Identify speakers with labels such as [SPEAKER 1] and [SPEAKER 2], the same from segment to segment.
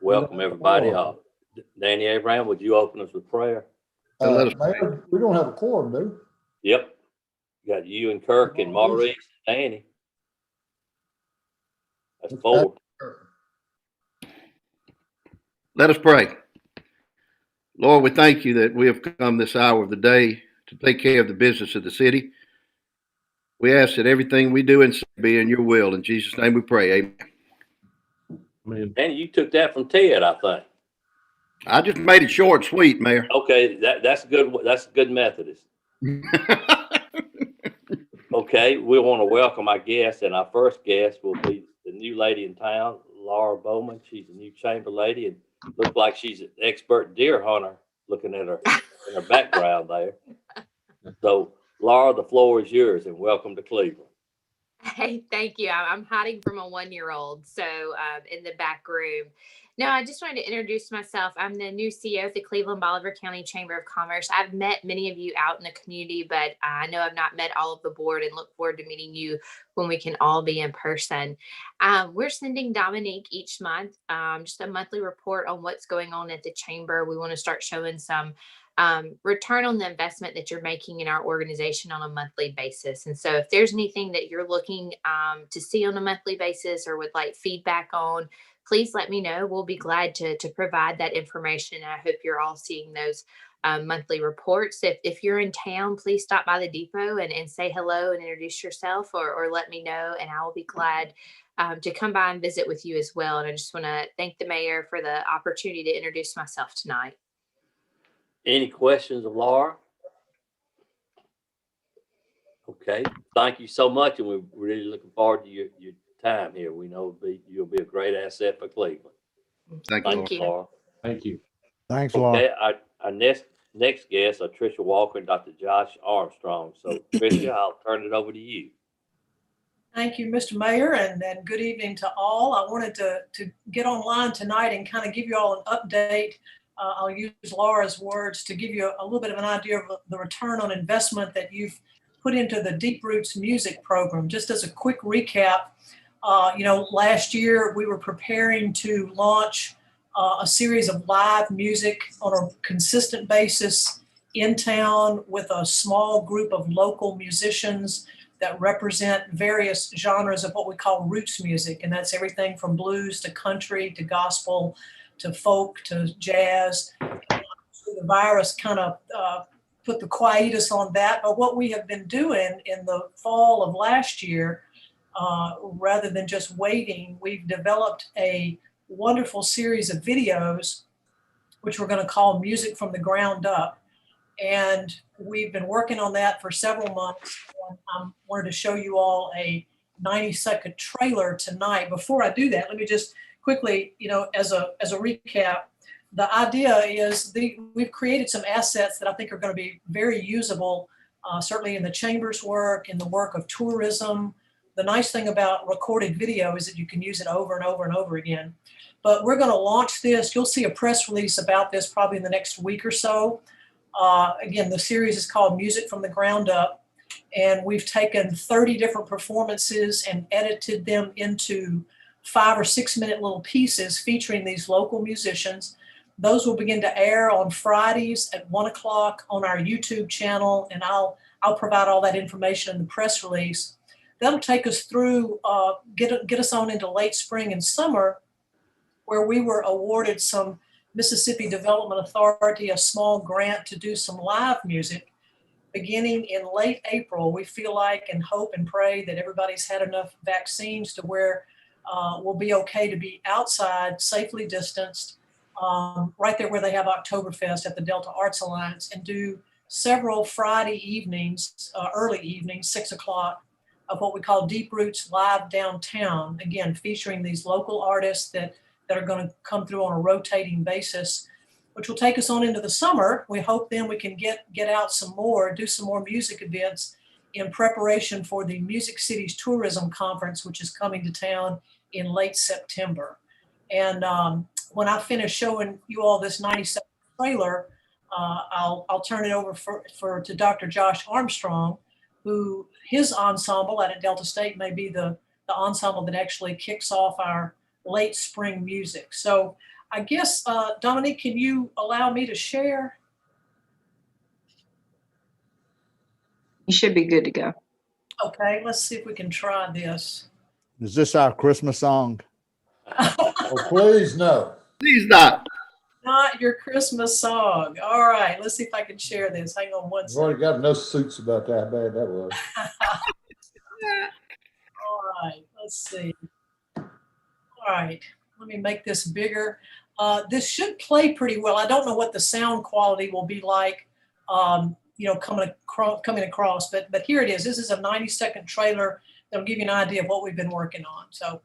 [SPEAKER 1] welcome everybody. Danny Abraham, would you open us with prayer?
[SPEAKER 2] Mayor, we don't have a quorum, do we?
[SPEAKER 1] Yep. You got you and Kirk and Maurice and Danny. That's 4.
[SPEAKER 3] Let us pray. Lord, we thank you that we have come this hour of the day to take care of the business of the city. We ask that everything we do and say be in your will. In Jesus' name we pray. Amen.
[SPEAKER 1] Danny, you took that from Ted, I think.
[SPEAKER 3] I just made it short and sweet, Mayor.
[SPEAKER 1] Okay, that's good. That's good Methodist. Okay, we want to welcome our guest, and our first guest will be the new lady in town, Laura Bowman. She's a new chamber lady and looks like she's an expert deer hunter looking at her in her background there. So, Laura, the floor is yours, and welcome to Cleveland.
[SPEAKER 4] Hey, thank you. I'm hiding from a 1-year-old, so in the back room. No, I just wanted to introduce myself. I'm the new CEO of the Cleveland Bolivar County Chamber of Commerce. I've met many of you out in the community, but I know I've not met all of the board and look forward to meeting you when we can all be in person. We're sending Dominique each month just a monthly report on what's going on at the chamber. We want to start showing some return on the investment that you're making in our organization on a monthly basis. And so if there's anything that you're looking to see on a monthly basis or would like feedback on, please let me know. We'll be glad to provide that information. I hope you're all seeing those monthly reports. If you're in town, please stop by the depot and say hello and introduce yourself or let me know, and I will be glad to come by and visit with you as well. And I just want to thank the mayor for the opportunity to introduce myself tonight.
[SPEAKER 1] Any questions of Laura? Okay, thank you so much, and we're really looking forward to your time here. We know you'll be a great asset for Cleveland.
[SPEAKER 3] Thank you,
[SPEAKER 1] Laura.
[SPEAKER 5] Thank you.
[SPEAKER 2] Thanks, Laura.
[SPEAKER 1] Okay, our next guests are Tricia Walker and Dr. Josh Armstrong. So, Tricia, I'll turn it over to you.
[SPEAKER 6] Thank you, Mr. Mayor, and good evening to all. I wanted to get online tonight and kind of give you all an update. I'll use Laura's words to give you a little bit of an idea of the return on investment that you've put into the Deep Roots music program. Just as a quick recap, last year we were preparing to launch a series of live music on a consistent basis in town with a small group of local musicians that represent various genres of what we call roots music. And that's everything from blues to country to gospel to folk to jazz. The virus kind of put the quietus on that. But what we have been doing in the fall of last year, rather than just waiting, we've developed a wonderful series of videos, which we're going to call Music from the Ground Up. And we've been working on that for several months. And I wanted to show you all a 90-second trailer tonight. Before I do that, let me just quickly, as a recap, the idea is we've created some assets that I think are going to be very usable, certainly in the chamber's work, in the work of tourism. The nice thing about recorded video is that you can use it over and over and over again. But we're going to launch this. You'll see a press release about this probably in the next week or so. Again, the series is called Music from the Ground Up, and we've taken 30 different performances and edited them into 5 or 6 minute little pieces featuring these local musicians. Those will begin to air on Fridays at 1 o'clock on our YouTube channel, and I'll provide all that information in the press release. That'll take us through, get us on into late spring and summer, where we were awarded some Mississippi Development Authority, a small grant to do some live music. Beginning in late April, we feel like and hope and pray that everybody's had enough vaccines to where we'll be okay to be outside, safely distanced, right there where they have Oktoberfest at the Delta Arts Alliance, and do several Friday evenings, early evenings, 6 o'clock, of what we call Deep Roots Live Downtown, again, featuring these local artists that are going to come through on a rotating basis, which will take us on into the summer. We hope then we can get out some more, do some more music events in preparation for the Music Cities Tourism Conference, which is coming to town in late September. And when I finish showing you all this 90-second trailer, I'll turn it over to Dr. Josh Armstrong, who his ensemble at Delta State may be the ensemble that actually kicks off our late spring music. So I guess, Dominique, can you allow me to share?
[SPEAKER 5] You should be good to go.
[SPEAKER 6] Okay, let's see if we can try this.
[SPEAKER 7] Is this our Christmas song?
[SPEAKER 2] Oh, please, no.
[SPEAKER 3] Please not.
[SPEAKER 6] Not your Christmas song. All right, let's see if I can share this. Hang on one
[SPEAKER 2] I've
[SPEAKER 6] second.
[SPEAKER 2] already got no suits about that, how bad that was.
[SPEAKER 6] All right, let's see. All right, let me make this bigger. This should play pretty well. I don't know what the sound quality will be like, coming across, but here it is. This is a 90-second trailer that'll give you an idea of what we've been working on. So.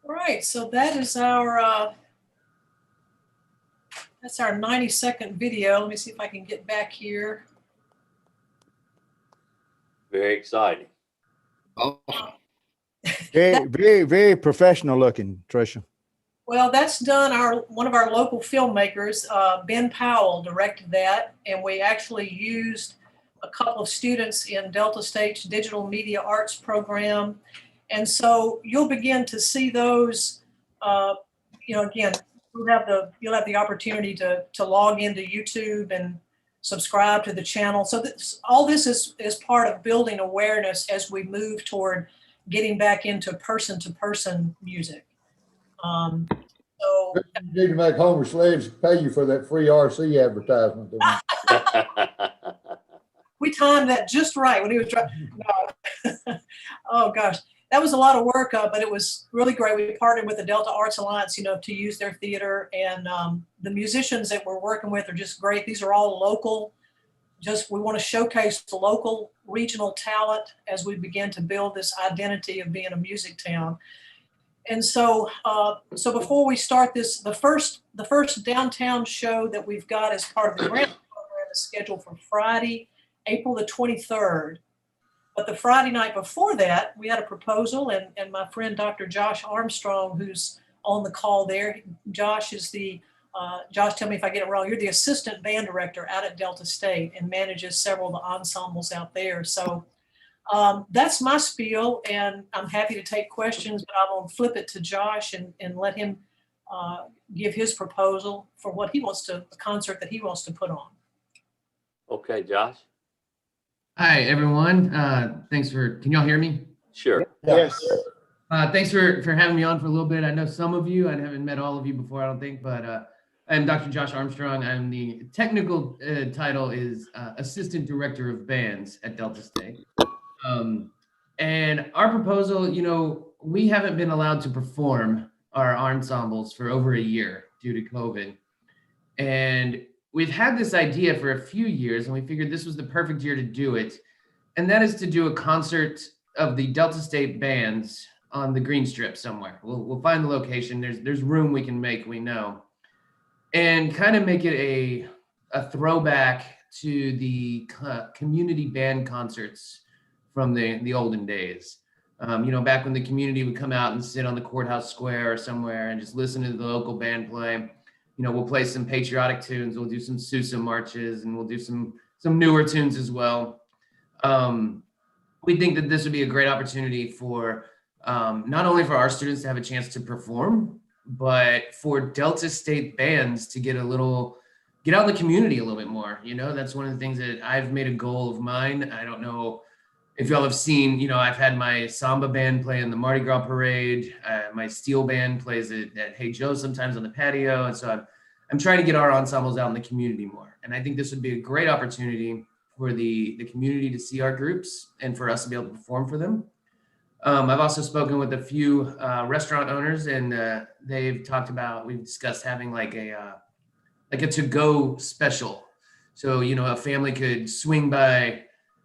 [SPEAKER 6] All right, so that is our that's our 90-second video. Let me see if I can get back here.
[SPEAKER 1] Very exciting.
[SPEAKER 3] Awesome.
[SPEAKER 7] Very, very, very professional looking, Tricia.
[SPEAKER 6] Well, that's done. One of our local filmmakers, Ben Powell, directed that, and we actually used a couple of students in Delta State's digital media arts program. And so you'll begin to see those, again, you'll have the opportunity to log into YouTube and subscribe to the channel. So all this is part of building awareness as we move toward getting back into person-to-person music. So
[SPEAKER 2] You need to make Homer Sledge pay you for that free RC advertisement.
[SPEAKER 6] we timed that just right when he was trying. No. Oh gosh, that was a lot of work, but it was really great. We partnered with the Delta Arts Alliance, to use their theater, and the musicians that we're working with are just great. These are all local. We want to showcase the local regional talent as we begin to build this identity of being a music town. And so, before we start this, the first downtown show that we've got as part of the grant program is scheduled for Friday, April the 23rd. But the Friday night before that, we had a proposal, and my friend Dr. Josh Armstrong, who's on the call there. Josh is Josh, tell me if I get it wrong. You're the assistant band director out at Delta State and manages several of the ensembles out there. So that's my spiel, and I'm happy to take questions, but I'm going to flip it to Josh and let him give his proposal for what he wants the concert that he wants to put on.
[SPEAKER 1] Okay, Josh.
[SPEAKER 8] Hi, everyone. Can y'all hear me?
[SPEAKER 1] Sure.
[SPEAKER 7] Yes.
[SPEAKER 8] Thanks for having me on for a little bit. I know some of you, I haven't met all of you before, I don't think, but I'm Dr. Josh Armstrong. I'm the technical title is Assistant Director of Bands at Delta State. And our proposal, we haven't been allowed to perform our ensembles for over a year due to COVID. And we've had this idea for a few years, and we figured this was the perfect year to do it. And that is to do a concert of the Delta State bands on the green strip somewhere. We'll find the location. There's room we can make, we know. And kind of make it a throwback to the community band concerts from the olden days. Back when the community would come out and sit on the courthouse square or somewhere and just listen to the local band play. We'll play some patriotic tunes. We'll do some Sousa marches, and we'll do some newer tunes as well. We think that this would be a great opportunity for not only for our students to have a chance to perform, but for Delta State bands to get out in the community a little bit more. That's one of the things that I've made a goal of mine. I don't know if y'all have seen, I've had my samba band play in the Mardi Gras parade. My steel band plays at Hey Joe sometimes on the patio. And so I'm trying to get our ensembles out in the community more. And I think this would be a great opportunity for the community to see our groups and for us to be able to perform for them. I've also spoken with a few restaurant owners, and we've discussed having like a to-go special. So, a family could swing by,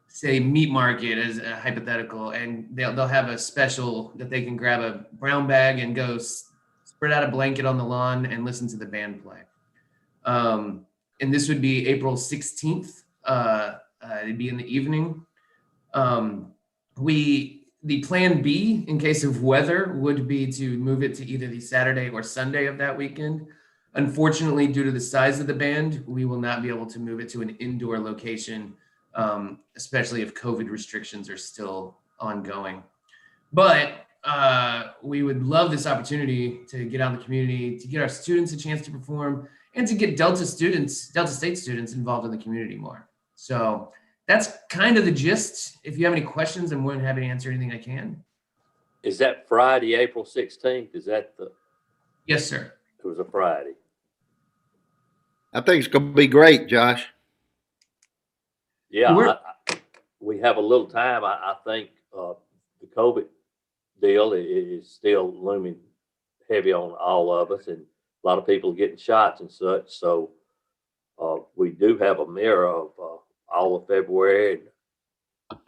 [SPEAKER 8] say, Meat Market as a hypothetical, and they'll have a special that they can grab a brown bag and go spread out a blanket on the lawn and listen to the band play. And this would be April 16th. It'd be in the evening. The plan B, in case of weather, would be to move it to either the Saturday or Sunday of that weekend. Unfortunately, due to the size of the band, we will not be able to move it to an indoor location, especially if COVID restrictions are still ongoing. But we would love this opportunity to get out in the community, to get our students a chance to perform, and to get Delta State students involved in the community more. So that's kind of the gist. If you have any questions, I'm more than happy to answer anything I can.
[SPEAKER 1] Is that Friday, April 16th? Is that
[SPEAKER 8] Yes, sir.
[SPEAKER 1] It was a Friday.
[SPEAKER 3] I think it's going to be great, Josh.
[SPEAKER 1] Yeah, we have a little time. I think the COVID deal is still looming heavy on all of us, and a lot of people are getting shots and such. So we do have a mirror of all of February and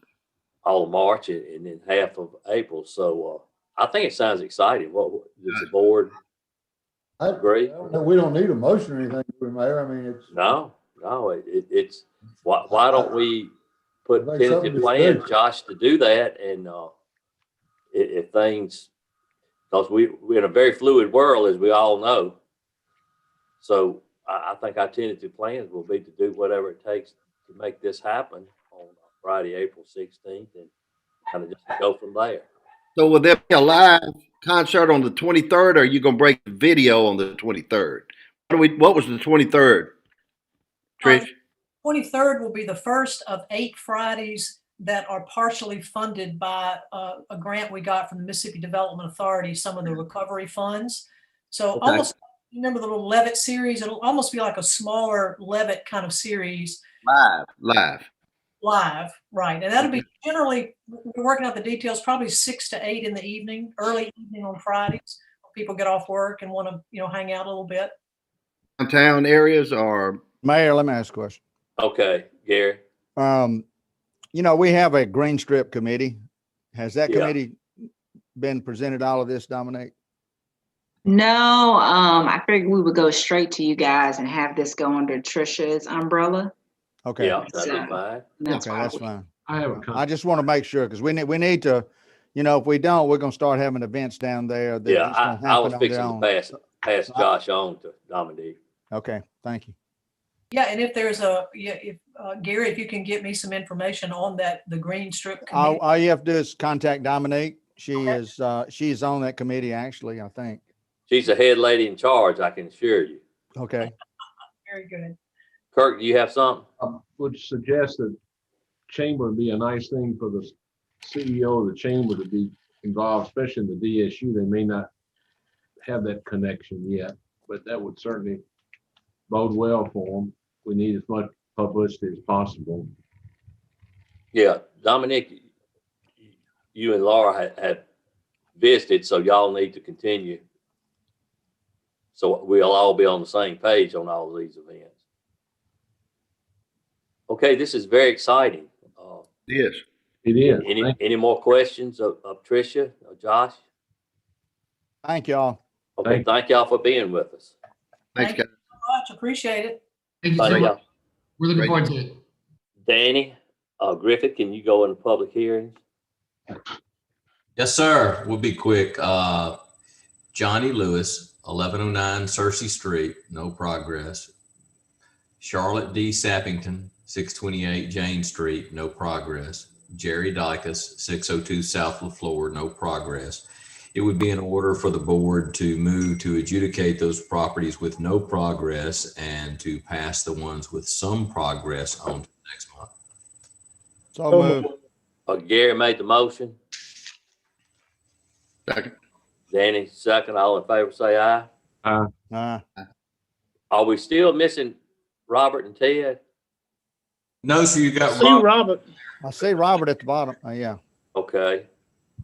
[SPEAKER 1] all of March and then half of April. So I think it sounds exciting. What does the board agree?
[SPEAKER 2] We don't need a motion or anything, Mayor. I mean, it's.
[SPEAKER 1] No, it's why don't we put
[SPEAKER 2] I think something
[SPEAKER 1] tentative
[SPEAKER 2] is
[SPEAKER 1] plans,
[SPEAKER 2] good.
[SPEAKER 1] Josh, to do that, and if things, because we're in a very fluid world, as we all know. So I think our tentative plans will be to do whatever it takes to make this happen on Friday, April 16th, and kind of just go from there.
[SPEAKER 3] So will there be a live concert on the 23rd, or are you going to break the video on the 23rd? What was the 23rd, Trish?
[SPEAKER 6] 23rd will be the first of 8 Fridays that are partially funded by a grant we got from the Mississippi Development Authority, some of the recovery funds. So
[SPEAKER 3] Okay.
[SPEAKER 6] almost, you remember the little Levitt series? It'll almost be like a smaller Levitt kind of series. Live, right. And that'll be generally, we're working out the details, probably 6 to 8 in the evening, early evening on Fridays. People get off work and want to, hang out a little bit.
[SPEAKER 3] Downtown areas or?
[SPEAKER 7] Mayor, let me ask a question.
[SPEAKER 1] Okay, Gary.
[SPEAKER 7] We have a green strip committee. Has that
[SPEAKER 1] Yeah.
[SPEAKER 7] committee been presented all of this, Dominique?
[SPEAKER 5] No, I figured we would go straight to you guys and have this go under Trisha's umbrella.
[SPEAKER 7] Okay.
[SPEAKER 1] Yeah, that'd be fine.
[SPEAKER 5] That's
[SPEAKER 7] Okay,
[SPEAKER 5] why
[SPEAKER 7] that's fine.
[SPEAKER 9] I have a comment.
[SPEAKER 7] I just want to make sure, because we need to, if we don't, we're going to start having events down there. That
[SPEAKER 1] Yeah,
[SPEAKER 7] just gonna
[SPEAKER 1] I was
[SPEAKER 7] happen on
[SPEAKER 1] fixing
[SPEAKER 7] their
[SPEAKER 1] to
[SPEAKER 7] own.
[SPEAKER 1] pass Josh on to Dominique.
[SPEAKER 7] Okay, thank you.
[SPEAKER 6] Yeah, and if there's Gary, if you can get me some information on the green strip
[SPEAKER 7] All
[SPEAKER 6] committee.
[SPEAKER 7] you have to do is contact Dominique. She's on that committee, actually, I think.
[SPEAKER 1] She's the head lady in charge, I can assure you.
[SPEAKER 7] Okay.
[SPEAKER 6] Very good.
[SPEAKER 1] Kirk, do you have something?
[SPEAKER 9] I would suggest that chamber would be a nice thing for the CEO of the chamber to be involved, especially in the DSU. They may not have that connection yet, but that would certainly bode well for them. We need as much publicity as possible.
[SPEAKER 1] Yeah, Dominique, you and Laura had visited, so y'all need to continue. So we'll all be on the same page on all of these events. Okay, this is very exciting.
[SPEAKER 3] Yes.
[SPEAKER 9] It is.
[SPEAKER 1] Any more questions of Tricia or Josh?
[SPEAKER 7] Thank y'all.
[SPEAKER 1] Okay, thank y'all for being with us.
[SPEAKER 3] Thanks, guys.
[SPEAKER 6] Much appreciate it.
[SPEAKER 8] Thank you
[SPEAKER 1] Bye,
[SPEAKER 8] so much.
[SPEAKER 1] y'all.
[SPEAKER 8] We're looking forward to it.
[SPEAKER 1] Danny, Griffith, can you go into public hearings?
[SPEAKER 10] Yes, sir. We'll be quick. Johnny Lewis, 1109 Cersei Street, no progress. Charlotte D. Sappington, 628 Jane Street, no progress. Jerry Dicus, 602 South LaFleur, no progress. It would be in order for the board to move to adjudicate those properties with no progress and to pass the ones with some progress on to next month.
[SPEAKER 7] So moved.
[SPEAKER 1] Gary made the motion.
[SPEAKER 3] Second.
[SPEAKER 1] Danny, second. All in favor, say aye. Are we still missing Robert and Ted?
[SPEAKER 10] No, so you got
[SPEAKER 11] See Robert.
[SPEAKER 7] I see Robert at the bottom. Yeah.
[SPEAKER 1] Okay.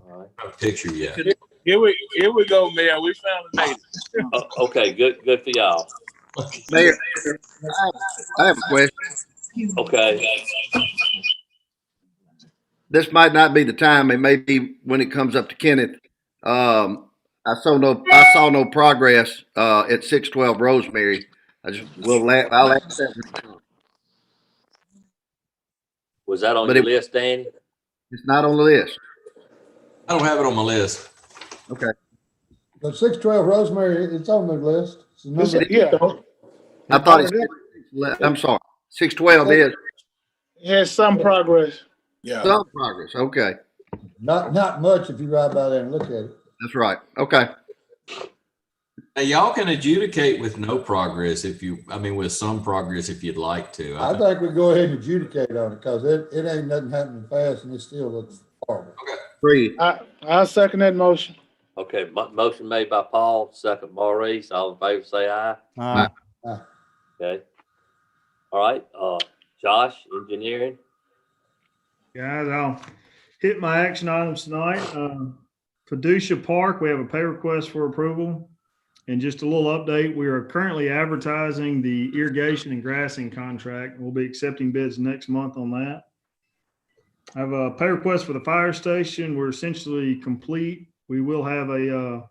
[SPEAKER 1] All right.
[SPEAKER 10] a picture yet.
[SPEAKER 11] Here we go, Mayor. We found a name.
[SPEAKER 1] Okay, good for y'all.
[SPEAKER 3] Mayor, I have a question.
[SPEAKER 1] Okay.
[SPEAKER 3] This might not be the time. It may be when it comes up to Kenneth. I saw no progress at 612 Rosemary. I'll ask that.
[SPEAKER 1] Was that on
[SPEAKER 3] But
[SPEAKER 1] your list, Danny?
[SPEAKER 3] It's not on the list.
[SPEAKER 10] I don't have it on my list.
[SPEAKER 3] Okay.
[SPEAKER 2] But 612 Rosemary, it's on the list. It's the number.
[SPEAKER 11] Yeah,
[SPEAKER 3] I thought I'm sorry. 612 is
[SPEAKER 11] it has some progress.
[SPEAKER 3] some progress. Okay.
[SPEAKER 2] Not much if you ride by there and look at it.
[SPEAKER 3] That's right. Okay.
[SPEAKER 10] Now, y'all can adjudicate with no progress with some progress if you'd like to.
[SPEAKER 2] I think we go ahead and adjudicate on it because it ain't nothing happening fast and it still looks horrible.
[SPEAKER 3] Free.
[SPEAKER 11] I second that motion.
[SPEAKER 1] Okay, motion made by Paul, second Maurice. All in favor, say aye. Okay. All right, Josh, engineering.
[SPEAKER 12] Guys, I'll hit my action items tonight. Fiducia Park, we have a pay request for approval. And just a little update, we are currently advertising the irrigation and grassing contract. We'll be accepting bids next month on that. I have a pay request for the fire station. We're essentially complete. We will have the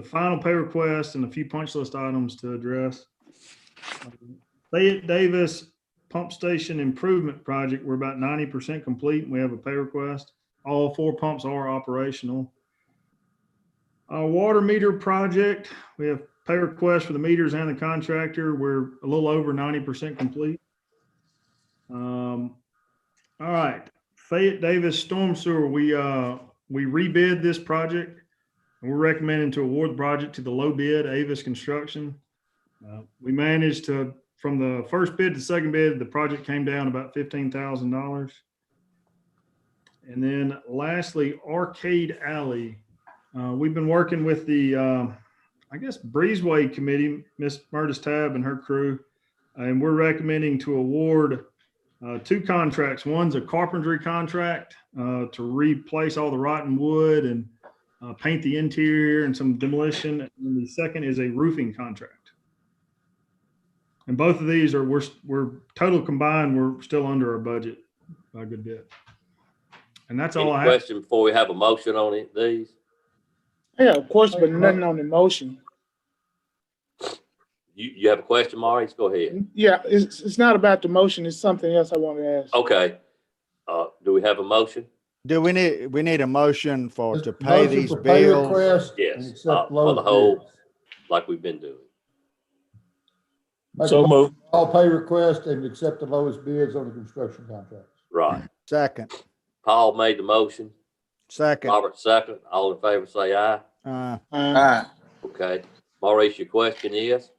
[SPEAKER 12] final pay request and a few punch list items to address. Fayette Davis Pump Station Improvement Project, we're about 90% complete. We have a pay request. All 4 pumps are operational. Water meter project, we have pay requests for the meters and the contractor. We're a little over 90% complete. All right, Fayette Davis Storm Sewer, we rebid this project and we're recommending to award the project to the low bid, Avis Construction. We managed to, from the first bid to second bid, the project came down about $15,000. And then lastly, Arcade Alley. We've been working with the, Breezeway Committee, Miss Murtis Tab and her crew, and we're recommending to award 2 contracts. One's a carpentry contract to replace all the rotten wood and paint the interior and some demolition. And the second is a roofing contract. And both of these we're total combined, we're still under our budget by a good bit. And that's all I have.
[SPEAKER 1] Question before we have a motion on these?
[SPEAKER 11] Yeah, of course, but nothing on the motion.
[SPEAKER 1] You have a question, Maurice? Go ahead.
[SPEAKER 11] Yeah, it's not about the motion. It's something else I want to ask.
[SPEAKER 1] Okay. Do we have a motion?
[SPEAKER 7] Do we need a motion to pay
[SPEAKER 2] Motion
[SPEAKER 7] these
[SPEAKER 2] for pay
[SPEAKER 7] bills?
[SPEAKER 2] request and
[SPEAKER 1] Yes,
[SPEAKER 2] accept
[SPEAKER 1] for
[SPEAKER 2] low
[SPEAKER 1] the whole,
[SPEAKER 2] bids.
[SPEAKER 1] like we've been doing.
[SPEAKER 2] Make
[SPEAKER 11] So
[SPEAKER 2] a
[SPEAKER 11] moved.
[SPEAKER 2] all pay request and accept the lowest bids on the construction contracts.
[SPEAKER 1] Right.
[SPEAKER 7] Second.
[SPEAKER 1] Paul made the motion.
[SPEAKER 7] Second.
[SPEAKER 1] Robert second. All in favor, say aye. Okay. Maurice, your question is?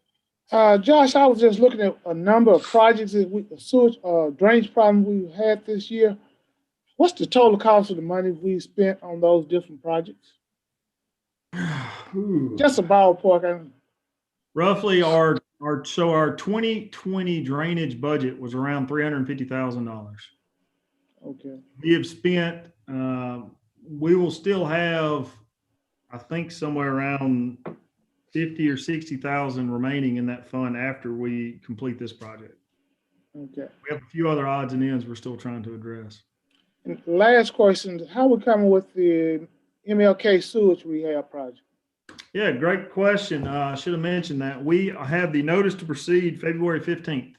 [SPEAKER 11] Josh, I was just looking at a number of projects that sewage drainage problem we've had this year. What's the total cost of the money we spent on those different projects? Just a ballpark.
[SPEAKER 12] Roughly our 2020 drainage budget was around $350,000.
[SPEAKER 11] Okay.
[SPEAKER 12] We have spent, we will still have, I think, somewhere around 50 or 60,000 remaining in that fund after we complete this project.
[SPEAKER 11] Okay.
[SPEAKER 12] We have a few other odds and ends we're still trying to address.
[SPEAKER 11] And last question, how we coming with the MLK sewage rehab project?
[SPEAKER 12] Yeah, great question. I should have mentioned that. We have the notice to proceed February 15th.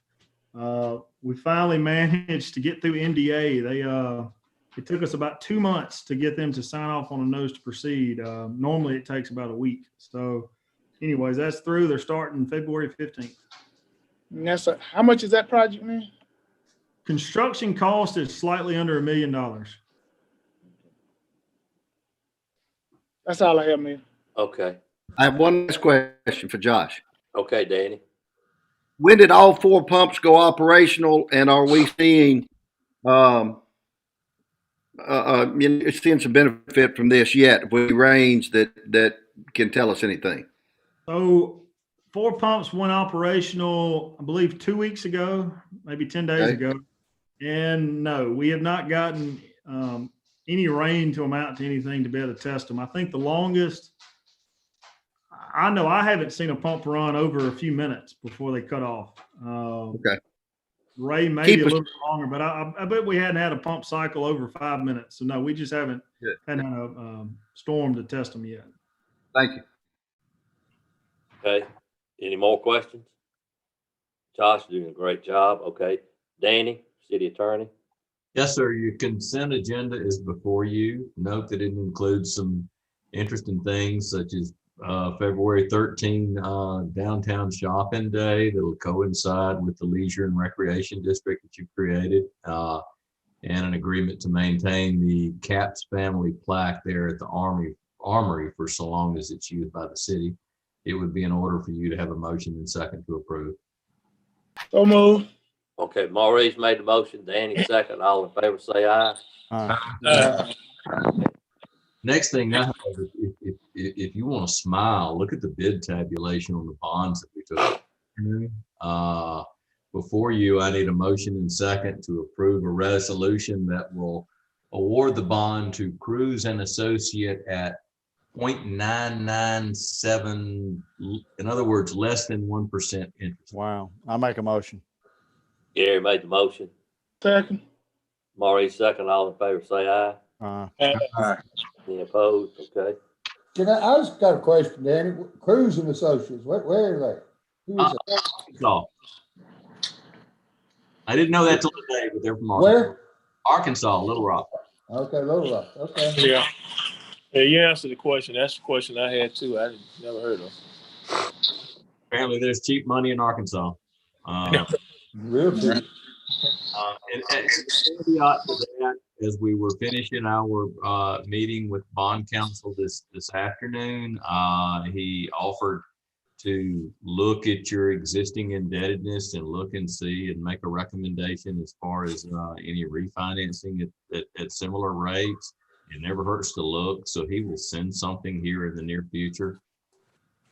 [SPEAKER 12] we finally managed to get through NDA. It took us about 2 months to get them to sign off on a notice to proceed. Normally it takes about a week. So anyways, that's through. They're starting February 15th.
[SPEAKER 11] And how much is that project, man?
[SPEAKER 12] Construction cost is slightly under $1 million.
[SPEAKER 11] That's all I have, man.
[SPEAKER 1] Okay.
[SPEAKER 3] I have one last question for Josh.
[SPEAKER 1] Okay, Danny.
[SPEAKER 3] When did all 4 pumps go operational, and are we seeing seeing some benefit from this yet? With rains that can tell us anything?
[SPEAKER 12] So 4 pumps went operational, I believe 2 weeks ago, maybe 10 days
[SPEAKER 3] Okay.
[SPEAKER 12] ago. And no, we have not gotten any rain to amount to anything to be able to test them. I think the longest, I know I haven't seen a pump run over a few minutes before they cut off.
[SPEAKER 3] Okay.
[SPEAKER 12] Ray maybe a little bit longer, but I bet we hadn't had a pump cycle over 5 minutes. So no, we just hadn't had a storm to test them yet.
[SPEAKER 3] Thank you.
[SPEAKER 1] Okay. Any more questions? Josh, doing a great job. Okay. Danny, city attorney.
[SPEAKER 10] Yes, sir. Your consent agenda is before you. Note that it includes some interesting things such as February 13 downtown shopping day that will coincide with the leisure and recreation district that you've created, and an agreement to maintain the Caps family plaque there at the Armory for so long as it's used by the city. It would be in order for you to have a motion and second to approve.
[SPEAKER 11] So move.
[SPEAKER 1] Okay, Maurice made the motion. Danny second. All in favor, say aye.
[SPEAKER 10] Next thing I have, if you want to smile, look at the bid tabulation on the bonds that we took. Before you, I need a motion and second to approve a resolution that will award the bond to Cruz and Associate at 0.997, in other words, less than 1% interest.
[SPEAKER 7] Wow. I'll make a motion.
[SPEAKER 1] Gary made the motion.
[SPEAKER 11] Second.
[SPEAKER 1] Maurice second. All in favor, say aye. Any opposed? Okay.
[SPEAKER 2] I just got a question, Danny. Cruz and Associates, where are they? Who is that?
[SPEAKER 10] Arkansas. I didn't know that till today, but they're from Arkansas.
[SPEAKER 2] Where?
[SPEAKER 10] Arkansas, Little Rock.
[SPEAKER 2] Okay, Little Rock, okay.
[SPEAKER 13] Yeah. Yeah, you answered the question. That's the question I had too. I never heard of.
[SPEAKER 10] Apparently there's cheap money in Arkansas.
[SPEAKER 2] Real cheap.
[SPEAKER 10] And caveat to that, as we were finishing our meeting with bond counsel this afternoon, he offered to look at your existing indebtedness and look and see and make a recommendation as far as any refinancing at similar rates. It never hurts to look, so he will send something here in the near future.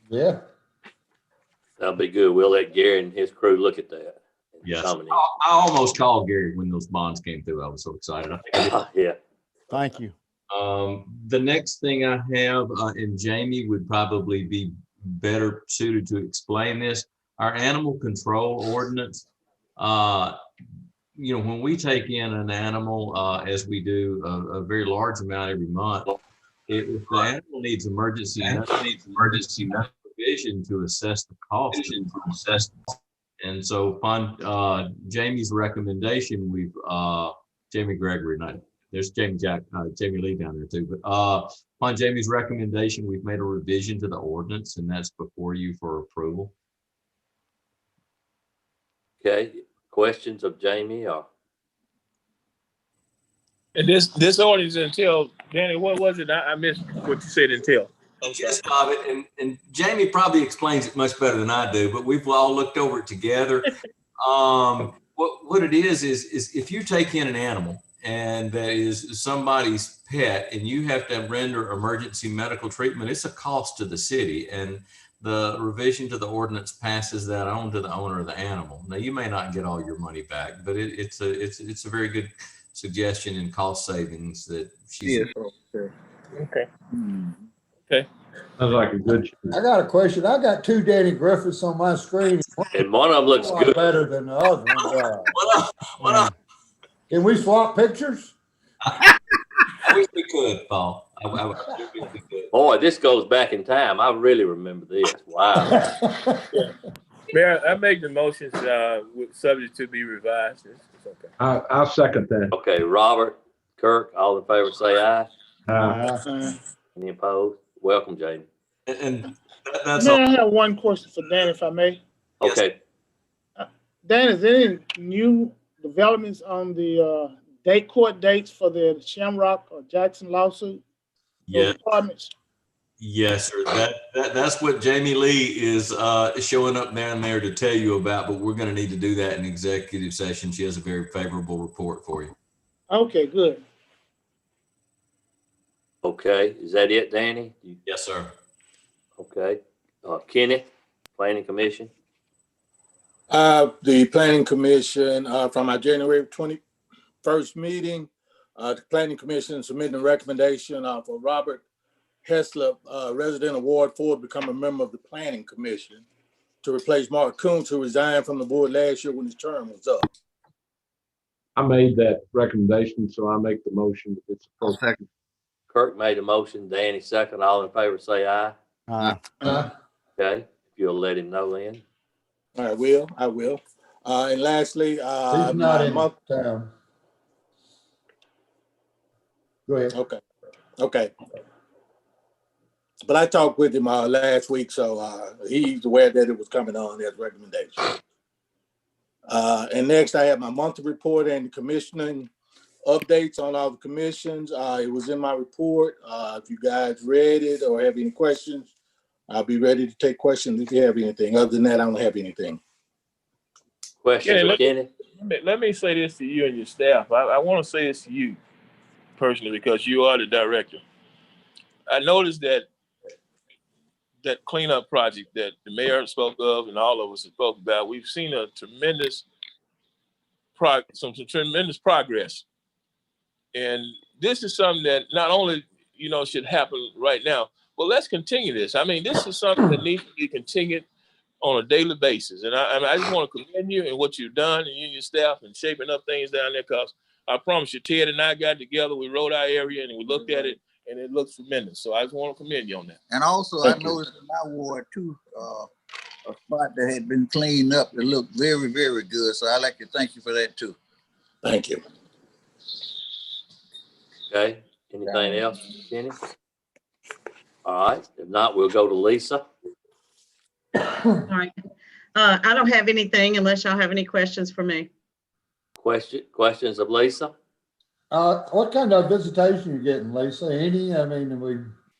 [SPEAKER 2] Yeah.
[SPEAKER 1] That'll be good. We'll let Gary and his crew look at that.
[SPEAKER 10] Yes, I almost called Gary when those bonds came through. I was so excited.
[SPEAKER 1] Yeah.
[SPEAKER 7] Thank you.
[SPEAKER 10] The next thing I have, and Jamie would probably be better suited to explain this, our animal control ordinance. When we take in an animal, as we do a very large amount every month, if the animal needs emergency provision to assess the cost. And so upon Jamie's recommendation, we've Jamie Gregory, there's Jamie Lee down there too, but upon Jamie's recommendation, we've made a revision to the ordinance, and that's before you for approval.
[SPEAKER 1] Okay. Questions of Jamie or?
[SPEAKER 13] And this ordinance entail, Danny, what was it? I missed what you said entail.
[SPEAKER 10] The gist of it, and Jamie probably explains it much better than I do, but we've all looked over it together. What it is if you take in an animal and that is somebody's pet and you have to render emergency medical treatment, it's a cost to the city, and the revision to the ordinance passes that on to the owner of the animal. Now, you may not get all your money back, but it's a very good suggestion in cost savings that she's.
[SPEAKER 13] Okay. Okay.
[SPEAKER 9] Sounds like a good.
[SPEAKER 2] I got a question. I got 2 Danny Griffiths on my screen.
[SPEAKER 1] And one of them looks
[SPEAKER 2] A lot
[SPEAKER 1] good.
[SPEAKER 2] better than the other one. Can we swap pictures?
[SPEAKER 10] I wish we could, Paul. I wish we could.
[SPEAKER 1] Boy, this goes back in time. I really remember this. Wow.
[SPEAKER 13] Mayor, I make the motions, with subject to be revised. It's okay.
[SPEAKER 9] I'll second that.
[SPEAKER 1] Okay, Robert, Kirk, all in favor say aye.
[SPEAKER 9] Uh,
[SPEAKER 1] Any opposed? Welcome, Jamie.
[SPEAKER 10] And that's all.
[SPEAKER 11] Mayor, I have one question for Dan, if I may.
[SPEAKER 10] Yes.
[SPEAKER 1] Okay,
[SPEAKER 11] Dan, is there any new developments on the court dates for the Shamrock or Jackson lawsuit? Those
[SPEAKER 10] Yeah.
[SPEAKER 11] apartments?
[SPEAKER 10] Yes, sir. That's what Jamie Lee is showing up down there to tell you about, but we're going to need to do that in executive session. She has a very favorable report for you.
[SPEAKER 11] Okay, good.
[SPEAKER 1] okay. Is that it, Danny?
[SPEAKER 10] Yes, sir.
[SPEAKER 1] Okay. Kenny, Planning Commission.
[SPEAKER 14] The Planning Commission, from our January 21st meeting, the Planning Commission submitting a recommendation for Robert Hessler, resident of Ward 4, to become a member of the Planning Commission to replace Mark Coons, who resigned from the board last year when his term was up.
[SPEAKER 9] I made that recommendation, so I make the motion. If it's appropriate.
[SPEAKER 3] Second.
[SPEAKER 1] Kurt made a motion, Danny second. All in favor say aye. Okay, if you'll let him know then.
[SPEAKER 14] I will. And lastly,
[SPEAKER 2] He's not
[SPEAKER 14] my
[SPEAKER 2] in
[SPEAKER 14] month.
[SPEAKER 2] town. Go ahead.
[SPEAKER 14] Okay. But I talked with him last week, so he's aware that it was coming on as recommendation. And next, I have my monthly report and commissioning updates on all the commissions. It was in my report. If you guys read it or have any questions, I'll be ready to take questions if you have anything. Other than that, I don't have anything.
[SPEAKER 1] Question for Kenny?
[SPEAKER 13] Let me say this to you and your staff. I want to say this to you personally because you are the director. I noticed that cleanup project that the mayor spoke of and all of us spoke about, we've seen a tremendous tremendous progress. And this is something that not only, should happen right now, but let's continue this. I mean, this is something that needs to be continued on a daily basis. And I just want to commend you and what you've done and you and your staff and shaping up things down there, because I promise you, Ted and I got together, we wrote our area and we looked at it and it looks tremendous. So I just want to commend you on that.
[SPEAKER 15] And also, I noticed in my ward too, a spot that had been cleaned up that looked very, very good. So I'd like to thank you for that too.
[SPEAKER 14] Thank you.
[SPEAKER 1] Okay, anything else, Kenny? All right, if not, we'll go to Lisa.
[SPEAKER 16] All right. I don't have anything unless y'all have any questions for me.
[SPEAKER 1] Questions of Lisa?
[SPEAKER 2] What kind of visitation you getting, Lisa? Any? I mean, are we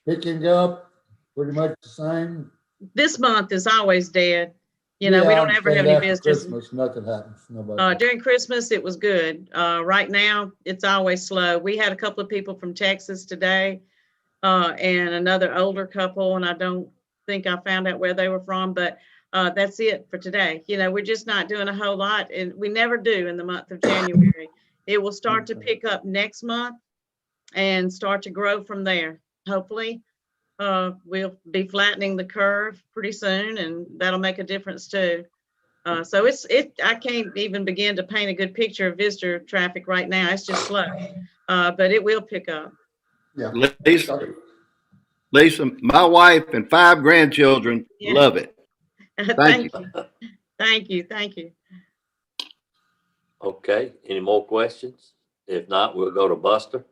[SPEAKER 2] picking up pretty much the same?
[SPEAKER 16] This month is always dead. We don't ever have any visitors.
[SPEAKER 2] Christmas, nothing happens. Nobody.
[SPEAKER 16] During Christmas, it was good. Right now, it's always slow. We had a couple of people from Texas today, and another older couple, and I don't think I found out where they were from, but that's it for today. We're just not doing a whole lot, and we never do in the month of January. It will start to pick up next month and start to grow from there. Hopefully, we'll be flattening the curve pretty soon, and that'll make a difference too. So I can't even begin to paint a good picture of visitor traffic right now. It's just slow, but it will pick up.
[SPEAKER 2] Yeah.
[SPEAKER 3] Lisa, my wife and 5 grandchildren love it.
[SPEAKER 16] Thank you. Thank you.
[SPEAKER 1] Okay, any more questions? If not, we'll go to Buster.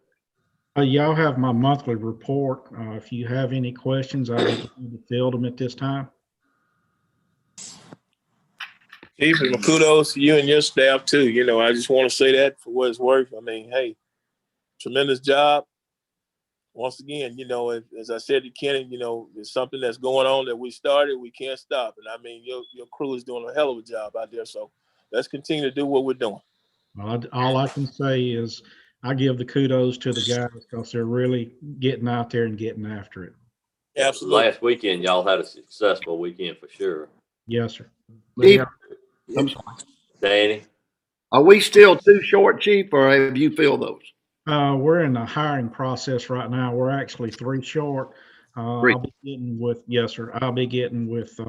[SPEAKER 12] Y'all have my monthly report. If you have any questions, I'll be glad to field them at this time.
[SPEAKER 13] Chief, and kudos to you and your staff too. I just want to say that for what it's worth. I mean, hey, tremendous job. Once again, as I said to Kenny, there's something that's going on that we started, we can't stop. And I mean, your crew is doing a hell of a job out there. So let's continue to do what we're doing.
[SPEAKER 12] All I can say is I give the kudos to the guys because they're really getting out there and getting after it.
[SPEAKER 13] Absolutely.
[SPEAKER 1] Last weekend, y'all had a successful weekend for sure.
[SPEAKER 12] Yes, sir.
[SPEAKER 3] Chief, I'm sorry.
[SPEAKER 1] Danny?
[SPEAKER 3] Are we still too short, Chief, or have you filled those?
[SPEAKER 12] We're in the hiring process right now. We're actually 3 short.
[SPEAKER 3] 3.
[SPEAKER 12] I'll be getting with, yes, sir. I'll be getting with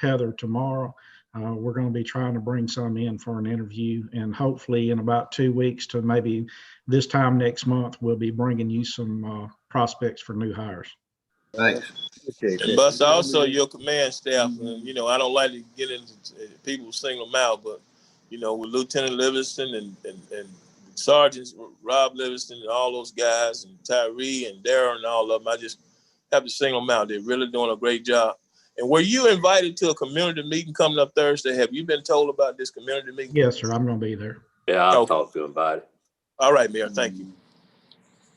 [SPEAKER 12] Heather tomorrow. We're going to be trying to bring some in for an interview, and hopefully in about 2 weeks to maybe this time next month, we'll be bringing you some prospects for new hires.
[SPEAKER 3] Thanks.
[SPEAKER 13] And Bus, also your command staff, and you know, I don't like to get into people single them out, but you know, with Lieutenant Livingston and Sergeants Rob Livingston and all those guys, and Tyree and Darren and all of them, I just have to single them out. They're really doing a great job. And were you invited to a community meeting coming up Thursday? Have you been told about this community meeting?
[SPEAKER 17] Yes, sir. I'm going to be there.
[SPEAKER 1] Yeah, I'll talk to him about it.
[SPEAKER 13] All right, Mayor. Thank you.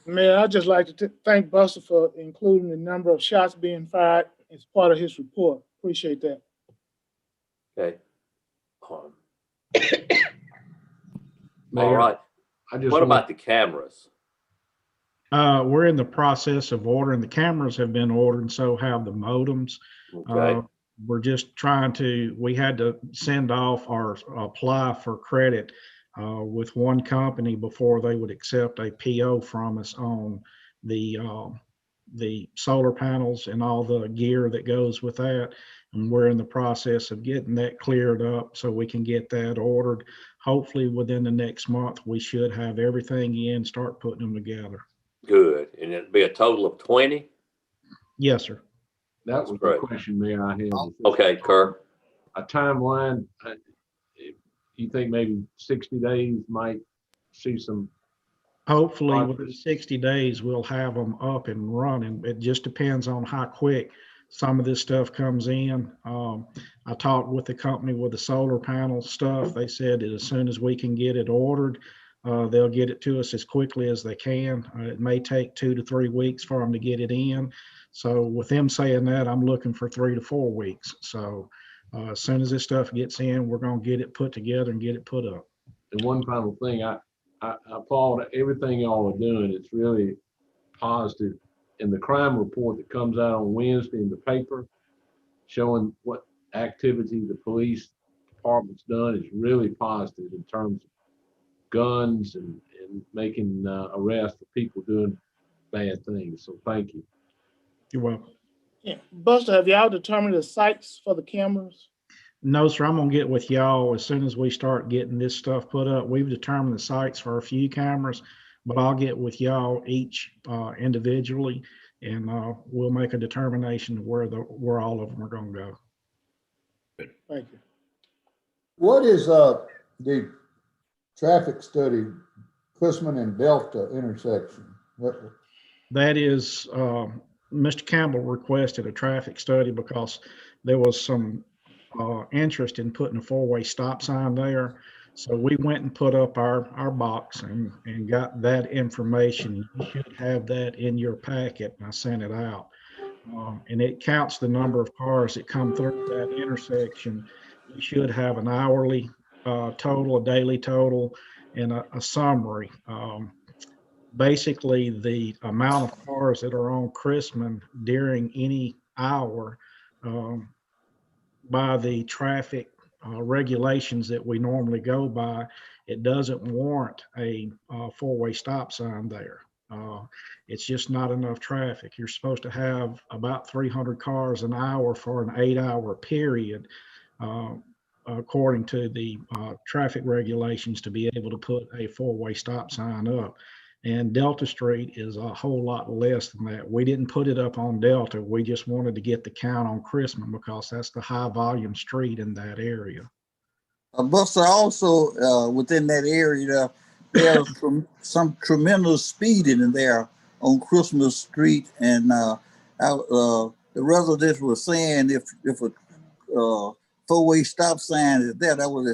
[SPEAKER 11] Mayor, I'd just like to thank Buster for including the number of shots being fired as part of his report. Appreciate that.
[SPEAKER 1] Okay.
[SPEAKER 9] Mayor,
[SPEAKER 1] all right. What about
[SPEAKER 9] want-
[SPEAKER 1] the cameras?
[SPEAKER 17] We're in the process of ordering. The cameras have been ordered, and so have the modems.
[SPEAKER 1] Okay.
[SPEAKER 17] We're just trying to, we had to send off or apply for credit with one company before they would accept a PO from us on the solar panels and all the gear that goes with that. And we're in the process of getting that cleared up so we can get that ordered. Hopefully within the next month, we should have everything in, start putting them together.
[SPEAKER 1] Good. And it'll be a total of 20?
[SPEAKER 17] Yes, sir.
[SPEAKER 9] That was the question, Mayor, I had.
[SPEAKER 1] Okay, Kirk.
[SPEAKER 9] A timeline, you think maybe 60 days might see some?
[SPEAKER 17] Hopefully within 60 days, we'll have them up and running. It just depends on how quick some of this stuff comes in. I talked with the company with the solar panel stuff. They said that as soon as we can get it ordered, they'll get it to us as quickly as they can. It may take 2 to 3 weeks for them to get it in. So with them saying that, I'm looking for 3 to 4 weeks. So as soon as this stuff gets in, we're going to get it put together and get it put up.
[SPEAKER 9] And one final thing, I applaud everything y'all are doing. It's really positive. And the crime report that comes out on Wednesday in the paper showing what activity the police department's done is really positive in terms of guns and making arrests for people doing bad things. So thank you.
[SPEAKER 17] You're welcome.
[SPEAKER 11] Yeah. Buster, have y'all determined the sites for the cameras?
[SPEAKER 17] No, sir. I'm going to get with y'all as soon as we start getting this stuff put up. We've determined the sites for a few cameras, but I'll get with y'all each individually, and we'll make a determination where all of them are going to go.
[SPEAKER 11] Thank you.
[SPEAKER 2] What is the traffic study, Chrisman and Delta intersection?
[SPEAKER 17] That is, Mr. Campbell requested a traffic study because there was some interest in putting a 4-way stop sign there. So we went and put up our box and got that information. You should have that in your packet. I sent it out. And it counts the number of cars that come through that intersection. You should have an hourly total, a daily total, and a summary. Basically, the amount of cars that are on Chrisman during any hour by the traffic regulations that we normally go by, it doesn't warrant a 4-way stop sign there. It's just not enough traffic. You're supposed to have about 300 cars an hour for an 8-hour period, according to the traffic regulations, to be able to put a 4-way stop sign up. And Delta Street is a whole lot less than that. We didn't put it up on Delta. We just wanted to get the count on Chrisman because that's the high volume street in that area.
[SPEAKER 15] Buster, also within that area, there's some tremendous speeding in there on Christmas Street, and the residents were saying if a 4-way stop sign is there, that would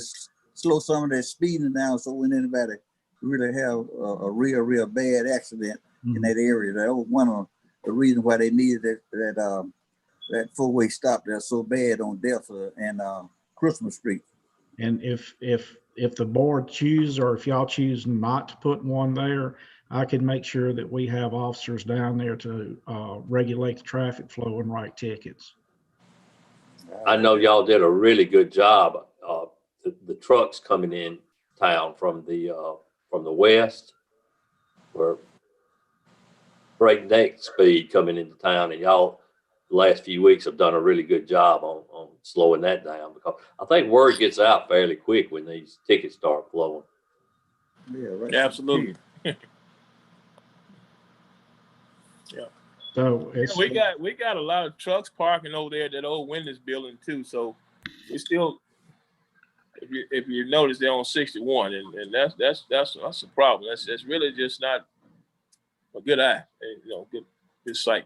[SPEAKER 15] slow some of that speeding down, so when anybody really have a real bad accident in that area. That was one of the reasons why they needed that 4-way stop there so bad on Delta and Christmas Street.
[SPEAKER 17] And if the board chooses, or if y'all choose not to put one there, I can make sure that we have officers down there to regulate the traffic flow and write tickets.
[SPEAKER 1] I know y'all did a really good job. The trucks coming in town from the west were breakneck speed coming into town, and y'all the last few weeks have done a really good job on slowing that down, because I think word gets out fairly quick when these tickets start flowing.
[SPEAKER 15] Yeah, right.
[SPEAKER 13] Absolutely. Yeah.
[SPEAKER 17] So
[SPEAKER 13] Yeah,
[SPEAKER 17] it's,
[SPEAKER 13] we got a lot of trucks parking over there at that old Windows building too. So we still, if you notice, they're on 61, and that's a problem. That's really just not a good eye, good sight.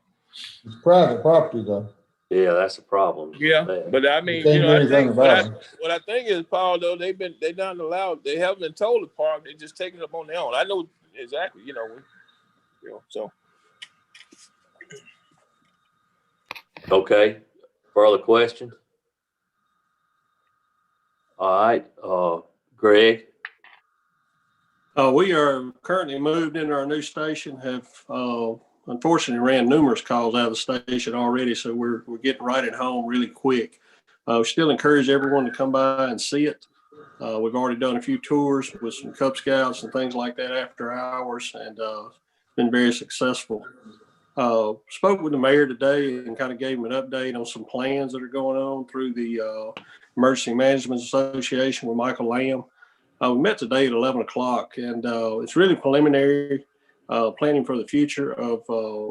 [SPEAKER 2] It's private property though.
[SPEAKER 1] Yeah, that's a problem.
[SPEAKER 13] Yeah, but I
[SPEAKER 2] You
[SPEAKER 13] mean,
[SPEAKER 2] can't do
[SPEAKER 13] I
[SPEAKER 2] anything
[SPEAKER 13] think
[SPEAKER 2] about it.
[SPEAKER 13] what I think is, Paul, though, they not allowed. They haven't been told to park. They're just taking it up on their own. I know exactly. So.
[SPEAKER 1] Okay. Further questions? All right. Greg.
[SPEAKER 18] We are currently moved into our new station, have unfortunately ran numerous calls out of the station already, so we're getting right at home really quick. We still encourage everyone to come by and see it. We've already done a few tours with some Cub Scouts and things like that after hours, and been very successful. Spoke with the mayor today and kind of gave him an update on some plans that are going on through the Emergency Management Association with Michael Lamb. We met today at 11 o'clock, and it's really preliminary planning for the future of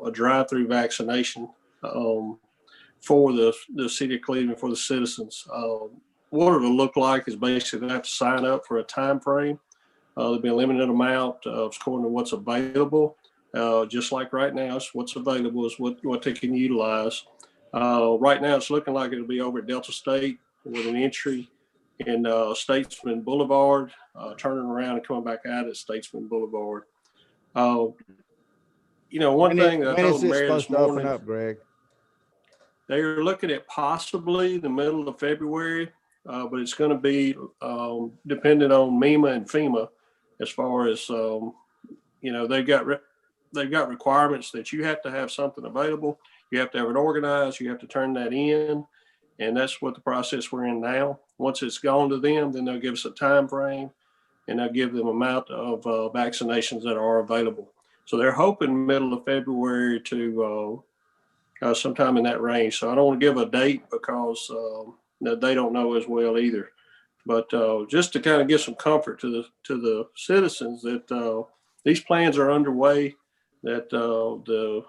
[SPEAKER 18] a drive-through vaccination for the city of Cleveland, for the citizens. What it'll look like is basically they have to sign up for a time frame. There'll be a limited amount according to what's available. Just like right now, what's available is what they can utilize. Right now, it's looking like it'll be over at Delta State with an entry in Statesman Boulevard, turning around and coming back out at Statesman Boulevard. One thing that I
[SPEAKER 7] When
[SPEAKER 18] told
[SPEAKER 7] is
[SPEAKER 18] the
[SPEAKER 7] it
[SPEAKER 18] mayor
[SPEAKER 7] supposed
[SPEAKER 18] this
[SPEAKER 7] to open
[SPEAKER 18] morning,
[SPEAKER 7] up, Greg?
[SPEAKER 18] they are looking at possibly the middle of February, but it's going to be dependent on MEMA and FEMA as far as, they've got requirements that you have to have something available. You have to have it organized. You have to turn that in. And that's what the process we're in now. Once it's gone to them, then they'll give us a time frame and they'll give them amount of vaccinations that are available. So they're hoping middle of February to sometime in that range. So I don't want to give a date because they don't know as well either. But just to kind of give some comfort to the citizens that these plans are underway, that the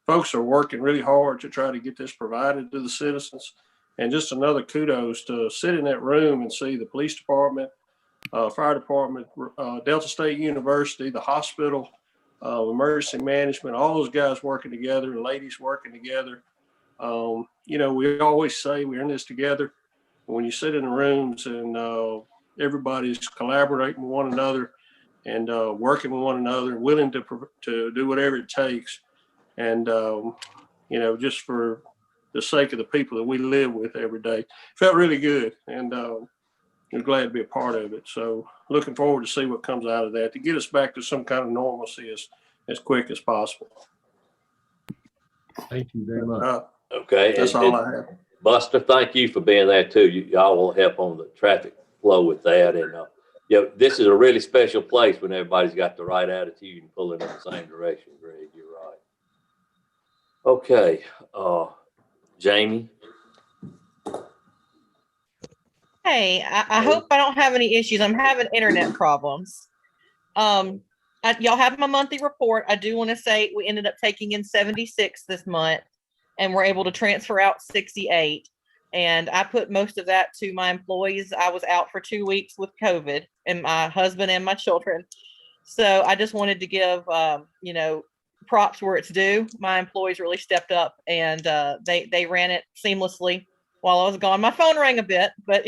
[SPEAKER 18] folks are working really hard to try to get this provided to the citizens. And just another kudos to sit in that room and see the police department, fire department, Delta State University, the hospital, emergency management, all those guys working together and ladies working together. We always say we're in this together. When you sit in the rooms and everybody's collaborating with one another and working with one another, willing to do whatever it takes. And, just for the sake of the people that we live with every day, felt really good. And I'm glad to be a part of it. So looking forward to see what comes out of that to get us back to some kind of normalcy as quick as possible.
[SPEAKER 9] Thank you very much.
[SPEAKER 1] Okay.
[SPEAKER 18] That's all I have.
[SPEAKER 1] Buster, thank you for being there too. Y'all will help on the traffic flow with that. And, this is a really special place when everybody's got the right attitude and pulling in the same direction, Greg. You're right. Okay. Jamie.
[SPEAKER 19] Hey, I hope I don't have any issues. I'm having internet problems. Y'all have my monthly report. I do want to say we ended up taking in 76 this month and we're able to transfer out 68. And I put most of that to my employees. I was out for 2 weeks with COVID and my husband and my children. So I just wanted to give, props where it's due. My employees really stepped up and they ran it seamlessly while I was gone. My phone rang a bit, but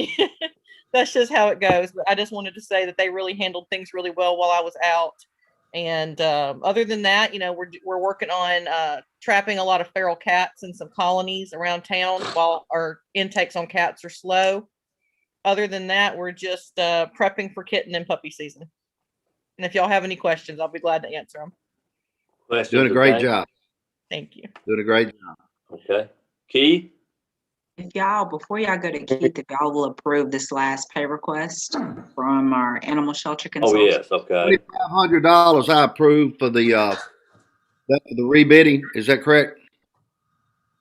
[SPEAKER 19] that's just how it goes. But I just wanted to say that they really handled things really well while I was out. And other than that, we're working on trapping a lot of feral cats in some colonies around town while our intakes on cats are slow. Other than that, we're just prepping for kitten and puppy season. And if y'all have any questions, I'll be glad to answer them.
[SPEAKER 1] Questions?
[SPEAKER 3] Doing a great job.
[SPEAKER 19] Thank you.
[SPEAKER 3] Doing a great job.
[SPEAKER 1] Okay. Keith?
[SPEAKER 5] Before y'all go to Keith, if y'all will approve this last pay request from our animal shelter
[SPEAKER 1] Oh,
[SPEAKER 5] consultant.
[SPEAKER 1] yes. Okay.
[SPEAKER 3] $2,500 I approve for the rebidding. Is that correct?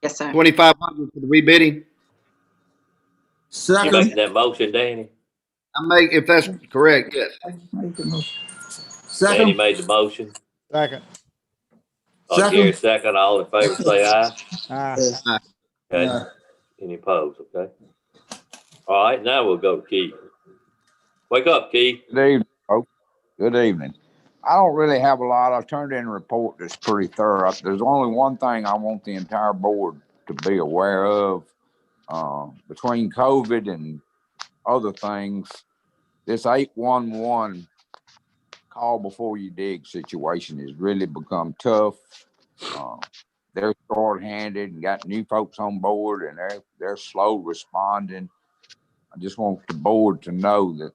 [SPEAKER 5] Yes, sir.
[SPEAKER 3] $2,500 for the rebidding.
[SPEAKER 1] You making that motion, Danny?
[SPEAKER 3] If that's correct, yes.
[SPEAKER 1] Danny made the motion.
[SPEAKER 7] Second.
[SPEAKER 1] Gary second. All in favor, say aye.
[SPEAKER 7] Aye.
[SPEAKER 1] Okay. Any opposed? Okay. All right, now we'll go to Keith. Wake up, Keith.
[SPEAKER 20] Good evening, folks. Good evening. I don't really have a lot. I turned in a report that's pretty thorough. There's only one thing I want the entire board to be aware of. Between COVID and other things, this 811 call before you dig situation has really become tough. They're short-handed and got new folks on board, and they're slow responding. I just want the board to know that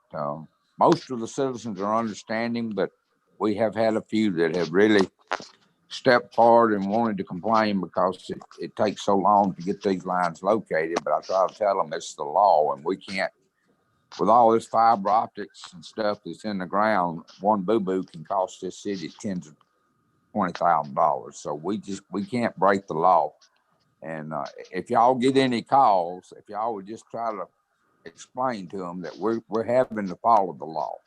[SPEAKER 20] most of the citizens are understanding, but we have had a few that have really stepped forward and wanted to complain because it takes so long to get these lines located. But I try to tell them it's the law, and we can't, with all this fiber optics and stuff that's in the ground, one boo-boo can cost this city tens of $20,000. So we can't break the law. And if y'all get any calls, if y'all would just try to explain to them that we're having to follow the law.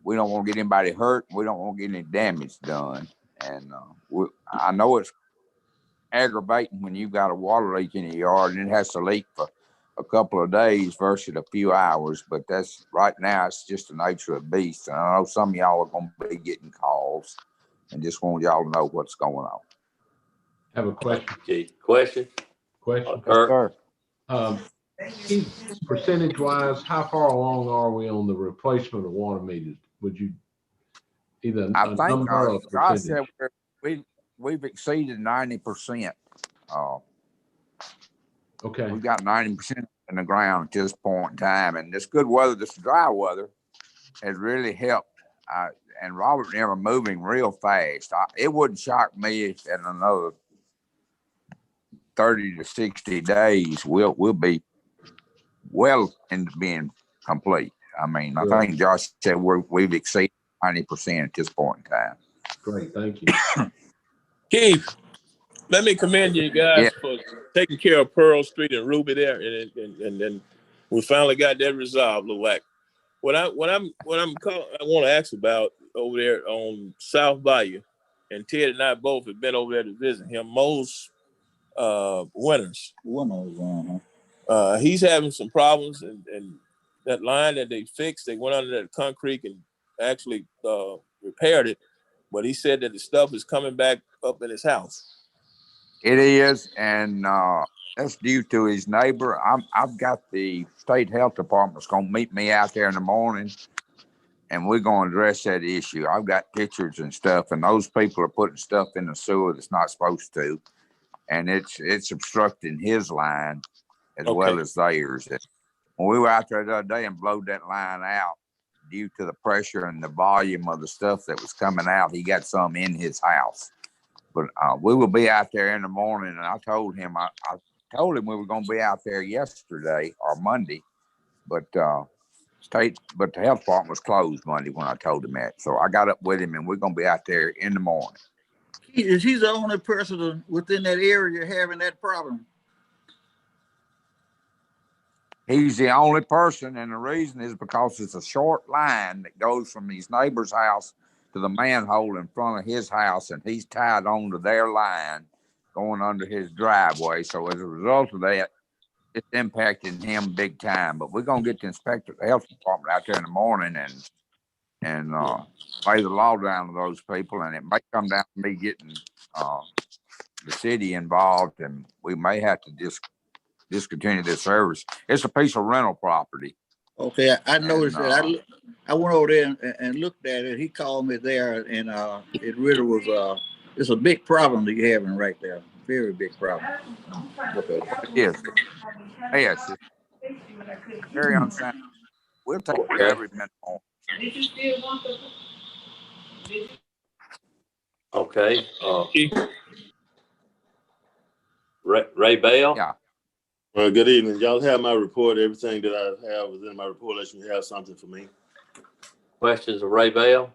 [SPEAKER 20] We don't want to get anybody hurt. We don't want to get any damage done. And I know it's aggravating when you've got a water leak in your yard and it has to leak for a couple of days versus a few hours. But that's right now, it's just the nature of the beast. And I know some of y'all are going to be getting calls and just want y'all to know what's going on.
[SPEAKER 9] Have a question.
[SPEAKER 1] Keith, question?
[SPEAKER 9] Question.
[SPEAKER 1] Kirk?
[SPEAKER 9] Percentage wise, how far along are we on the replacement of water meters? Would you either
[SPEAKER 20] I
[SPEAKER 9] a
[SPEAKER 20] think
[SPEAKER 9] number or a
[SPEAKER 20] Josh said
[SPEAKER 9] percentage?
[SPEAKER 20] we've exceeded 90%.
[SPEAKER 9] Okay.
[SPEAKER 20] We've got 90% in the ground at this point in time, and this good weather, this dry weather, has really helped. And Robert and them are moving real fast. It wouldn't shock me if in another 30 to 60 days we'll be well into being complete. I mean, I think Josh said we've exceeded 90% at this point in time.
[SPEAKER 9] Great, thank you.
[SPEAKER 13] Keith, let me commend you guys for taking care of Pearl Street and Ruby there, and we finally got that resolved. Look like I want to ask about over there on South Bayou, and Ted and I both have been over there to visit him most winters. He's having some problems, and that line that they fixed, they went under that concrete and actually repaired it, but he said that the stuff is coming back up in his house.
[SPEAKER 20] It is, and that's due to his neighbor. I've got the state health department's going to meet me out there in the morning, and we're going to address that issue. I've got pictures and stuff, and those people are putting stuff in the sewer that's not supposed to, and it's obstructing his line as well as theirs. When we were out there the other day and blowed that line out, due to the pressure and the volume of the stuff that was coming out, he got some in his house. But we will be out there in the morning, and I told him we were going to be out there yesterday or Monday, but the health department was closed Monday when I told him that. So I got up with him, and we're going to be out there in the morning.
[SPEAKER 15] Is he the only person within that area having that problem?
[SPEAKER 20] He's the only person, and the reason is because it's a short line that goes from his neighbor's house to the manhole in front of his house, and he's tied onto their line going under his driveway. So as a result of that, it's impacting him big time. But we're gonna get the inspector, the health department out there in the morning and lay the law down to those people, and it may come down to me getting the city involved, and we may have to discontinue this service. It's a piece of rental property.
[SPEAKER 15] Okay, I noticed that. I went over there and looked at it. He called me there, and it really was it's a big problem that you're having right there. Very big problem.
[SPEAKER 20] Okay. Yes. Yes. It's very unsound. We'll take care of every minute on.
[SPEAKER 1] Okay. Ray Bell?
[SPEAKER 20] Yeah.
[SPEAKER 21] Well, good evening. Y'all have my report. Everything that I have was in my report. Unless you have something for me.
[SPEAKER 1] Questions of Ray Bell?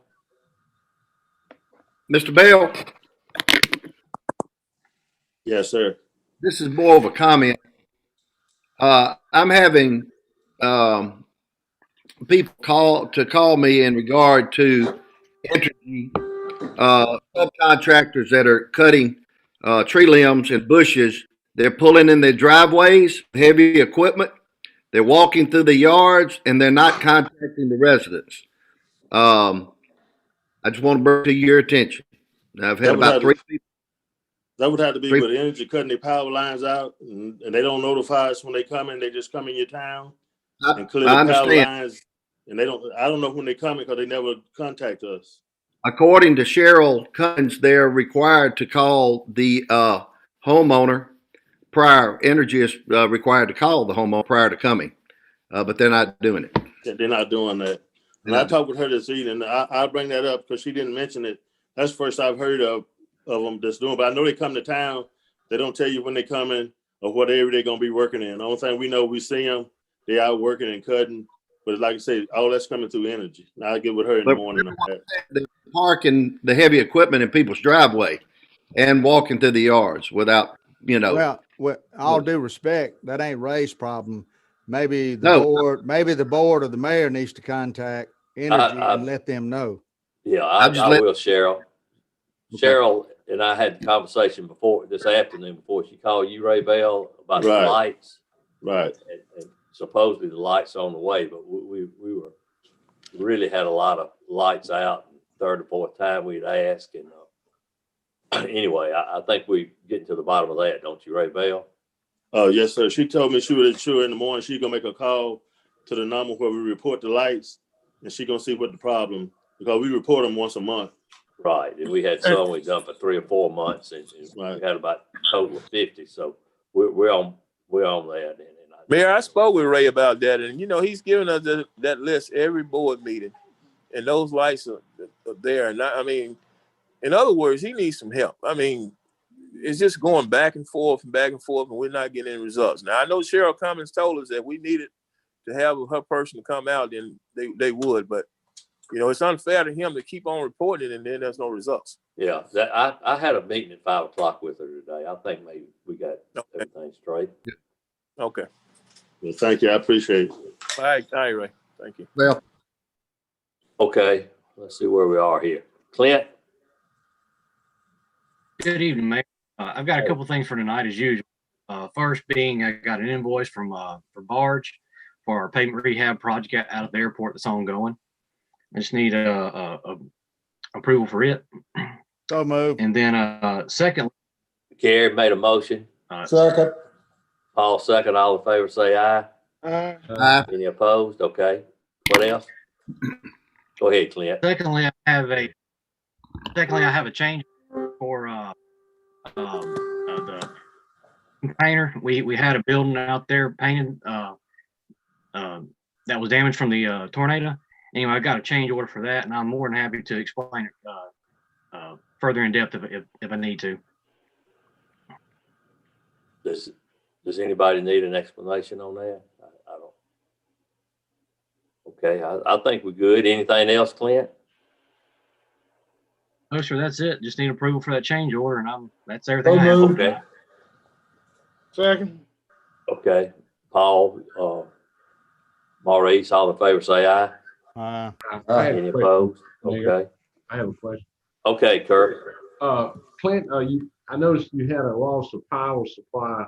[SPEAKER 3] Mr. Bell?
[SPEAKER 21] Yes, sir.
[SPEAKER 3] This is more of a comment. I'm having people call me in regard to energy subcontractors that are cutting tree limbs and bushes. They're pulling in their driveways, heavy equipment. They're walking through the yards, and they're not contacting the residents. I just want to bring to your attention. Now, I've had about three people.
[SPEAKER 21] That would have to be with energy cutting their power lines out, and they don't notify us when they come in. They just come in your town and clear the power lines, and they don't. I don't know when they come in because they never contact us.
[SPEAKER 3] According to Cheryl Cummins, they're required to call the homeowner prior. Energy is required to call the homeowner prior to coming, but they're not doing it.
[SPEAKER 21] They're not doing that. And I talked with her this evening. I'll bring that up because she didn't mention it. That's the first I've heard of them that's doing. But I know they come to town. They don't tell you when they come in or what area they're going to be working in. The only thing we know, we see them. They out working and cutting. But like I say, all that's coming through energy. Now I'll get with her in the morning on that.
[SPEAKER 3] They're parking the heavy equipment in people's driveway and walking through the yards without,
[SPEAKER 7] Well, with all due respect, that ain't Ray's problem. Maybe the board or the mayor needs to contact energy and let them know.
[SPEAKER 1] Yeah, I will, Cheryl. Okay. Cheryl and I had a conversation this afternoon before she called you, Ray Bell, about the lights.
[SPEAKER 21] Right.
[SPEAKER 1] And supposedly the lights are on the way, but we really had a lot of lights out. And third or fourth time we'd ask, and anyway, I think we getting to the bottom of that, don't you, Ray Bell?
[SPEAKER 21] Oh, yes, sir. She told me she was sure in the morning she's gonna make a call to the number where we report the lights, and she's gonna see what the problem, because we report them once a month.
[SPEAKER 1] Right, and we had some we done for 3 or 4 months, and we had about a total of 50. So we're on that.
[SPEAKER 13] Mayor, I spoke with Ray about that, and he's giving us that list every board meeting, and those lights are there. And I mean, in other words, he needs some help. I mean, it's just going back and forth, and we're not getting any results. Now, I know Cheryl Cummins told us that we needed to have her person to come out, and they would, but it's unfair to him to keep on reporting and then there's no results.
[SPEAKER 1] Yeah, I had a meeting at 5 o'clock with her today. I think maybe we got everything straight.
[SPEAKER 13] Okay.
[SPEAKER 21] Well, thank you. I appreciate it.
[SPEAKER 13] All right, Ray. Thank you.
[SPEAKER 3] Well,
[SPEAKER 1] okay. Let's see where we are here. Clint.
[SPEAKER 4] Good evening, Mayor. I've got a couple things for tonight as usual. First being, I got an invoice from for Barge for our pavement rehab project out of the airport that's ongoing. I just need a approval for it.
[SPEAKER 7] So moved.
[SPEAKER 4] And then second,
[SPEAKER 1] Gary made a motion.
[SPEAKER 2] Second.
[SPEAKER 1] Paul second. All in favor say aye.
[SPEAKER 7] Aye.
[SPEAKER 1] Any opposed? Okay. What else? Go ahead, Clint.
[SPEAKER 4] Secondly, I have a change for the painter. We had a building out there painted that was damaged from the tornado. Anyway, I got a change order for that, and I'm more than happy to explain it further in depth if I need to.
[SPEAKER 1] Does anybody need an explanation on that? I don't. Okay, I think we're good. Anything else, Clint?
[SPEAKER 4] No, sir, that's it. Just need approval for that change order, and that's everything I have.
[SPEAKER 1] Okay.
[SPEAKER 11] Second.
[SPEAKER 1] Okay. Paul, Maurice, all in favor say aye. Any opposed? Okay.
[SPEAKER 9] I have a question.
[SPEAKER 1] Okay, Kurt.
[SPEAKER 9] Clint, I noticed you had a loss of power supply,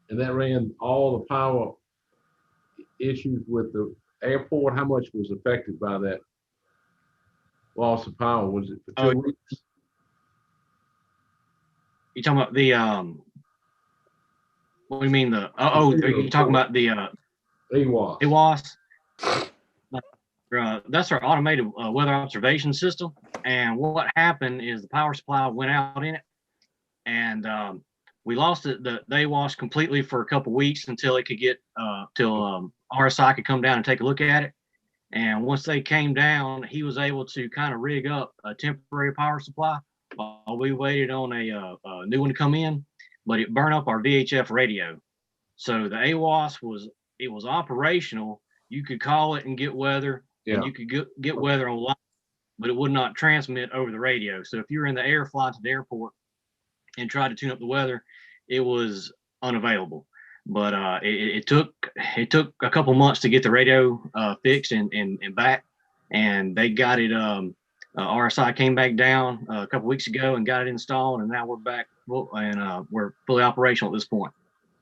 [SPEAKER 9] and that ran all the power issues with the airport. How much was affected by that loss of power? Was it for 2 weeks?
[SPEAKER 4] You talking about the what do you mean are you talking about the
[SPEAKER 9] AWOS?
[SPEAKER 4] AWOS. That's our automated weather observation system. And what happened is the power supply went out in it, and we lost it. The AWOS completely for a couple weeks until it could get till RSI could come down and take a look at it. And once they came down, he was able to kind of rig up a temporary power supply while we waited on a new one to come in. But it burned up our VHF radio. So the AWOS was operational. You could call it and get weather, and you could get weather online, but it would not transmit over the radio. So if you were in the air flying to the airport and tried to tune up the weather, it was unavailable. But it took a couple months to get the radio fixed and back, and they got it RSI came back down a couple weeks ago and got it installed, and now we're back and we're fully operational at this point.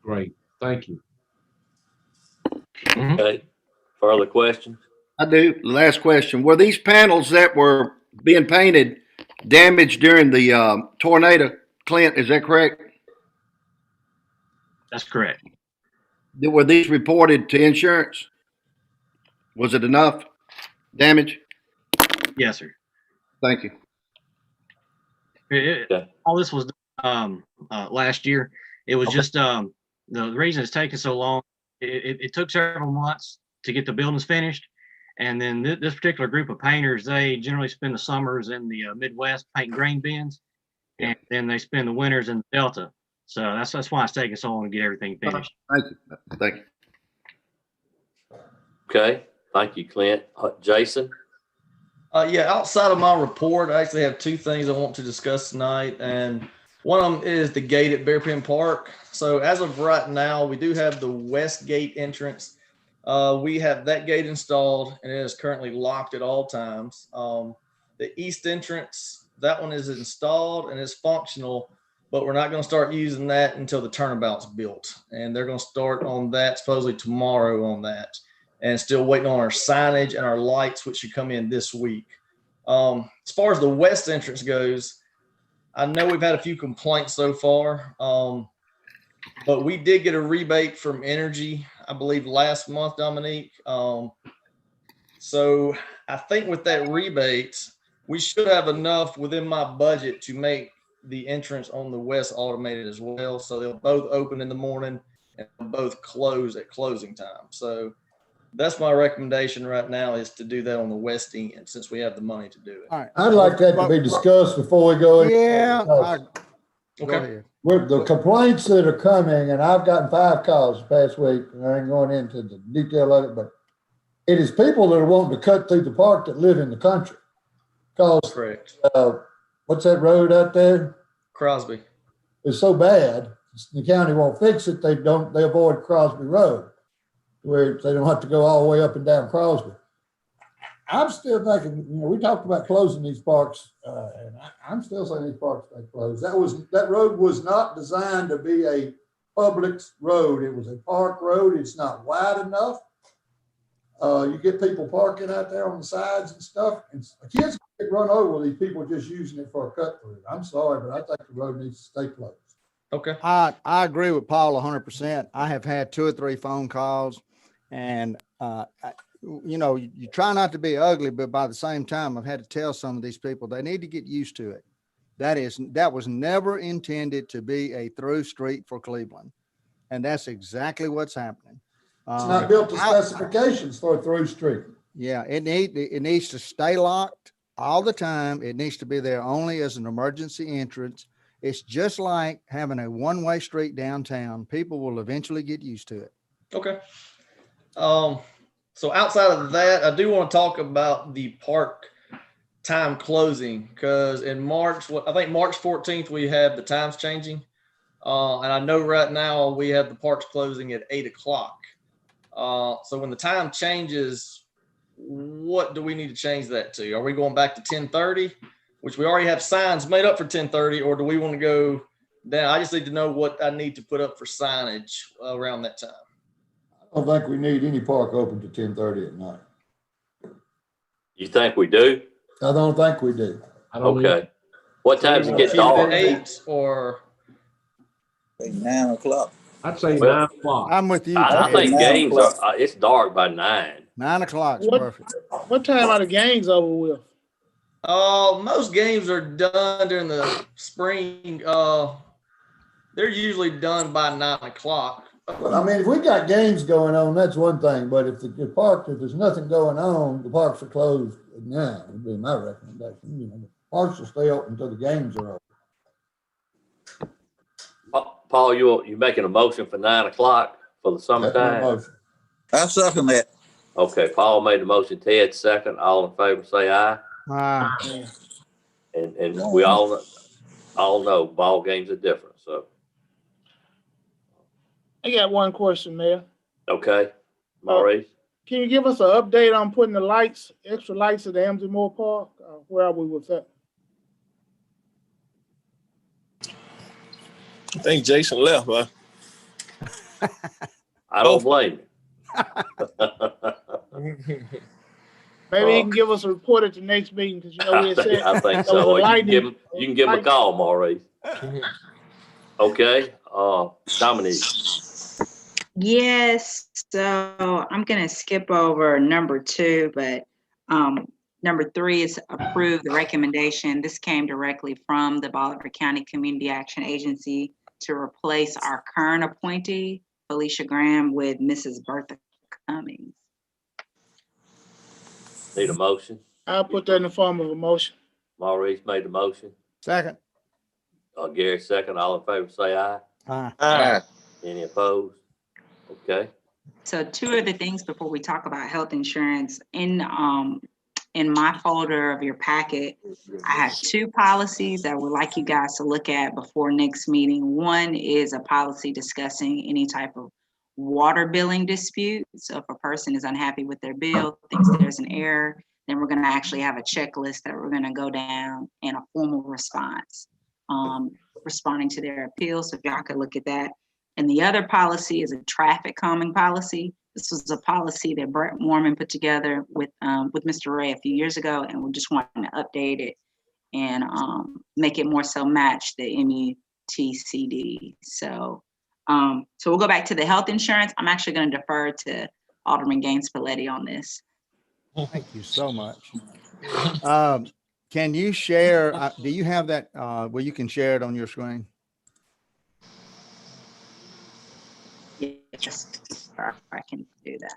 [SPEAKER 9] Great, thank you.
[SPEAKER 1] Okay, further questions?
[SPEAKER 3] I do. Last question. Were these panels that were being painted damaged during the tornado, Clint? Is that correct?
[SPEAKER 4] That's correct.
[SPEAKER 3] Were these reported to insurance? Was it enough damage?
[SPEAKER 4] Yes, sir.
[SPEAKER 3] Thank you.
[SPEAKER 4] All this was last year. It was just the reason it's taking so long. It took several months to get the buildings finished. And then this particular group of painters, they generally spend the summers in the Midwest painting grain bins, and then they spend the winters in the Delta. So that's why it's taking so long to get everything finished.
[SPEAKER 3] Thank you. Thank you.
[SPEAKER 1] Okay, thank you, Clint. Jason?
[SPEAKER 6] Yeah, outside of my report, I actually have two things I want to discuss tonight, and one of them is the gate at Bearpin Park. So as of right now, we do have the west gate entrance. We have that gate installed, and it is currently locked at all times. The east entrance, that one is installed and is functional, but we're not going to start using that until the turnabout's built, and they're going to start on that supposedly tomorrow on that. And still waiting on our signage and our lights, which should come in this week. As far as the west entrance goes, I know we've had a few complaints so far, but we did get a rebate from Energy, I believe last month, Dominique. So I think with that rebate, we should have enough within my budget to make the entrance on the west automated as well. So they'll both open in the morning and both close at closing time. So that's my recommendation right now, is to do that on the west end, since we have the money to do it.
[SPEAKER 7] All right.
[SPEAKER 2] I'd like that to be discussed before we go.
[SPEAKER 7] Yeah.
[SPEAKER 6] Okay.
[SPEAKER 2] With the complaints that are coming, and I've gotten 5 calls the past week, and I ain't going into the detail of it, but it is people that are wanting to cut through the park that live in the country. Because
[SPEAKER 6] correct.
[SPEAKER 2] What's that road out there?
[SPEAKER 6] Crosby.
[SPEAKER 2] It's so bad, the county won't fix it. They avoid Crosby Road, where they don't have to go all the way up and down Crosby. I'm still thinking, we talked about closing these parks, and I'm still saying these parks stay closed. That road was not designed to be a public road. It was a park road. It's not wide enough. You get people parking out there on the sides and stuff, and kids get run over with these people just using it for a cut through. I'm sorry, but I think the road needs to stay closed.
[SPEAKER 6] Okay.
[SPEAKER 7] I agree with Paul 100%. I have had 2 or 3 phone calls, and you try not to be ugly, but by the same time, I've had to tell some of these people they need to get used to it. That was never intended to be a through street for Cleveland, and that's exactly what's happening.
[SPEAKER 2] It's not built to specifications for a through street.
[SPEAKER 7] Yeah, it needs to stay locked all the time. It needs to be there only as an emergency entrance. It's just like having a one-way street downtown. People will eventually get used to it.
[SPEAKER 6] Okay. So outside of that, I do want to talk about the park time closing, because in March, I think March 14th, we have the times changing. And I know right now we have the parks closing at 8 o'clock. So when the time changes, what do we need to change that to? Are we going back to 10:30, which we already have signs made up for 10:30, or do we want to go down? I just need to know what I need to put up for signage around that time.
[SPEAKER 2] I don't think we need any park open to 10:30 at night.
[SPEAKER 1] You think we do?
[SPEAKER 2] I don't think we do.
[SPEAKER 1] Okay. What time does it get dark?
[SPEAKER 6] 8 or
[SPEAKER 15] 9 o'clock.
[SPEAKER 9] I'd say 9 o'clock.
[SPEAKER 7] I'm with you.
[SPEAKER 1] I think games are, it's dark by 9.
[SPEAKER 7] 9 o'clock is
[SPEAKER 11] What-
[SPEAKER 7] perfect.
[SPEAKER 11] What time are the games over with?
[SPEAKER 6] Most games are done during the spring. They're usually done by 9 o'clock.
[SPEAKER 2] Well, I mean, if we got games going on, that's one thing. But if if there's nothing going on, the parks are closed at 9. Would be my recommendation. The parks will stay open until the games are over.
[SPEAKER 1] Paul, you making a motion for 9 o'clock for the summertime?
[SPEAKER 15] I second that.
[SPEAKER 1] Okay, Paul made the motion, Ted second. All in favor, say aye. And we all know ball games are different, so.
[SPEAKER 11] I got one question, Mayor.
[SPEAKER 1] Okay, Maurice?
[SPEAKER 11] Can you give us an update on putting the lights, extra lights at the Amity Moore Park? Where are we with that?
[SPEAKER 13] I think Jason left, huh?
[SPEAKER 1] I don't blame
[SPEAKER 11] Maybe he can give us a report at the next meeting, because we had said
[SPEAKER 1] I think
[SPEAKER 11] there was a
[SPEAKER 1] so.
[SPEAKER 11] lightning.
[SPEAKER 1] You can give him a call, Maurice. Okay, Dominique.
[SPEAKER 5] Yes, so I'm gonna skip over number 2, but number 3 is approve the recommendation. This came directly from the Bolivar County Community Action Agency to replace our current appointee, Felicia Graham, with Mrs. Bertha Cummings.
[SPEAKER 1] Need a motion?
[SPEAKER 11] I'll put that in the form of a motion.
[SPEAKER 1] Maurice made the motion.
[SPEAKER 7] Second.
[SPEAKER 1] Gary second. All in favor, say aye.
[SPEAKER 7] Aye.
[SPEAKER 1] Any opposed? Okay.
[SPEAKER 5] So 2 other things before we talk about health insurance. In my folder of your packet, I have 2 policies that I would like you guys to look at before next meeting. One is a policy discussing any type of water billing dispute. So if a person is unhappy with their bill, thinks there's an error, then we're gonna actually have a checklist that we're gonna go down and a formal response, responding to their appeals. So if y'all could look at that. And the other policy is a traffic calming policy. This was a policy that Brett Mormon put together with Mr. Ray a few years ago, and we just wanted to update it and make it more so match the MUTCD. So we'll go back to the health insurance. I'm actually going to defer to Alderman Gaines Paletti on this.
[SPEAKER 7] Thank you so much. Can you share, do you have that, where you can share it on your screen?
[SPEAKER 5] Yes, I can do that.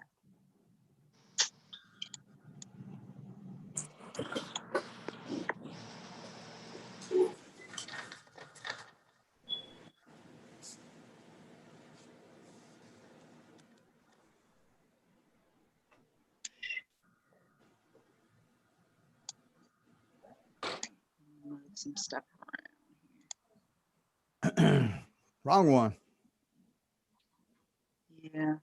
[SPEAKER 5] Move some stuff around.
[SPEAKER 7] Wrong one.
[SPEAKER 5] Yeah,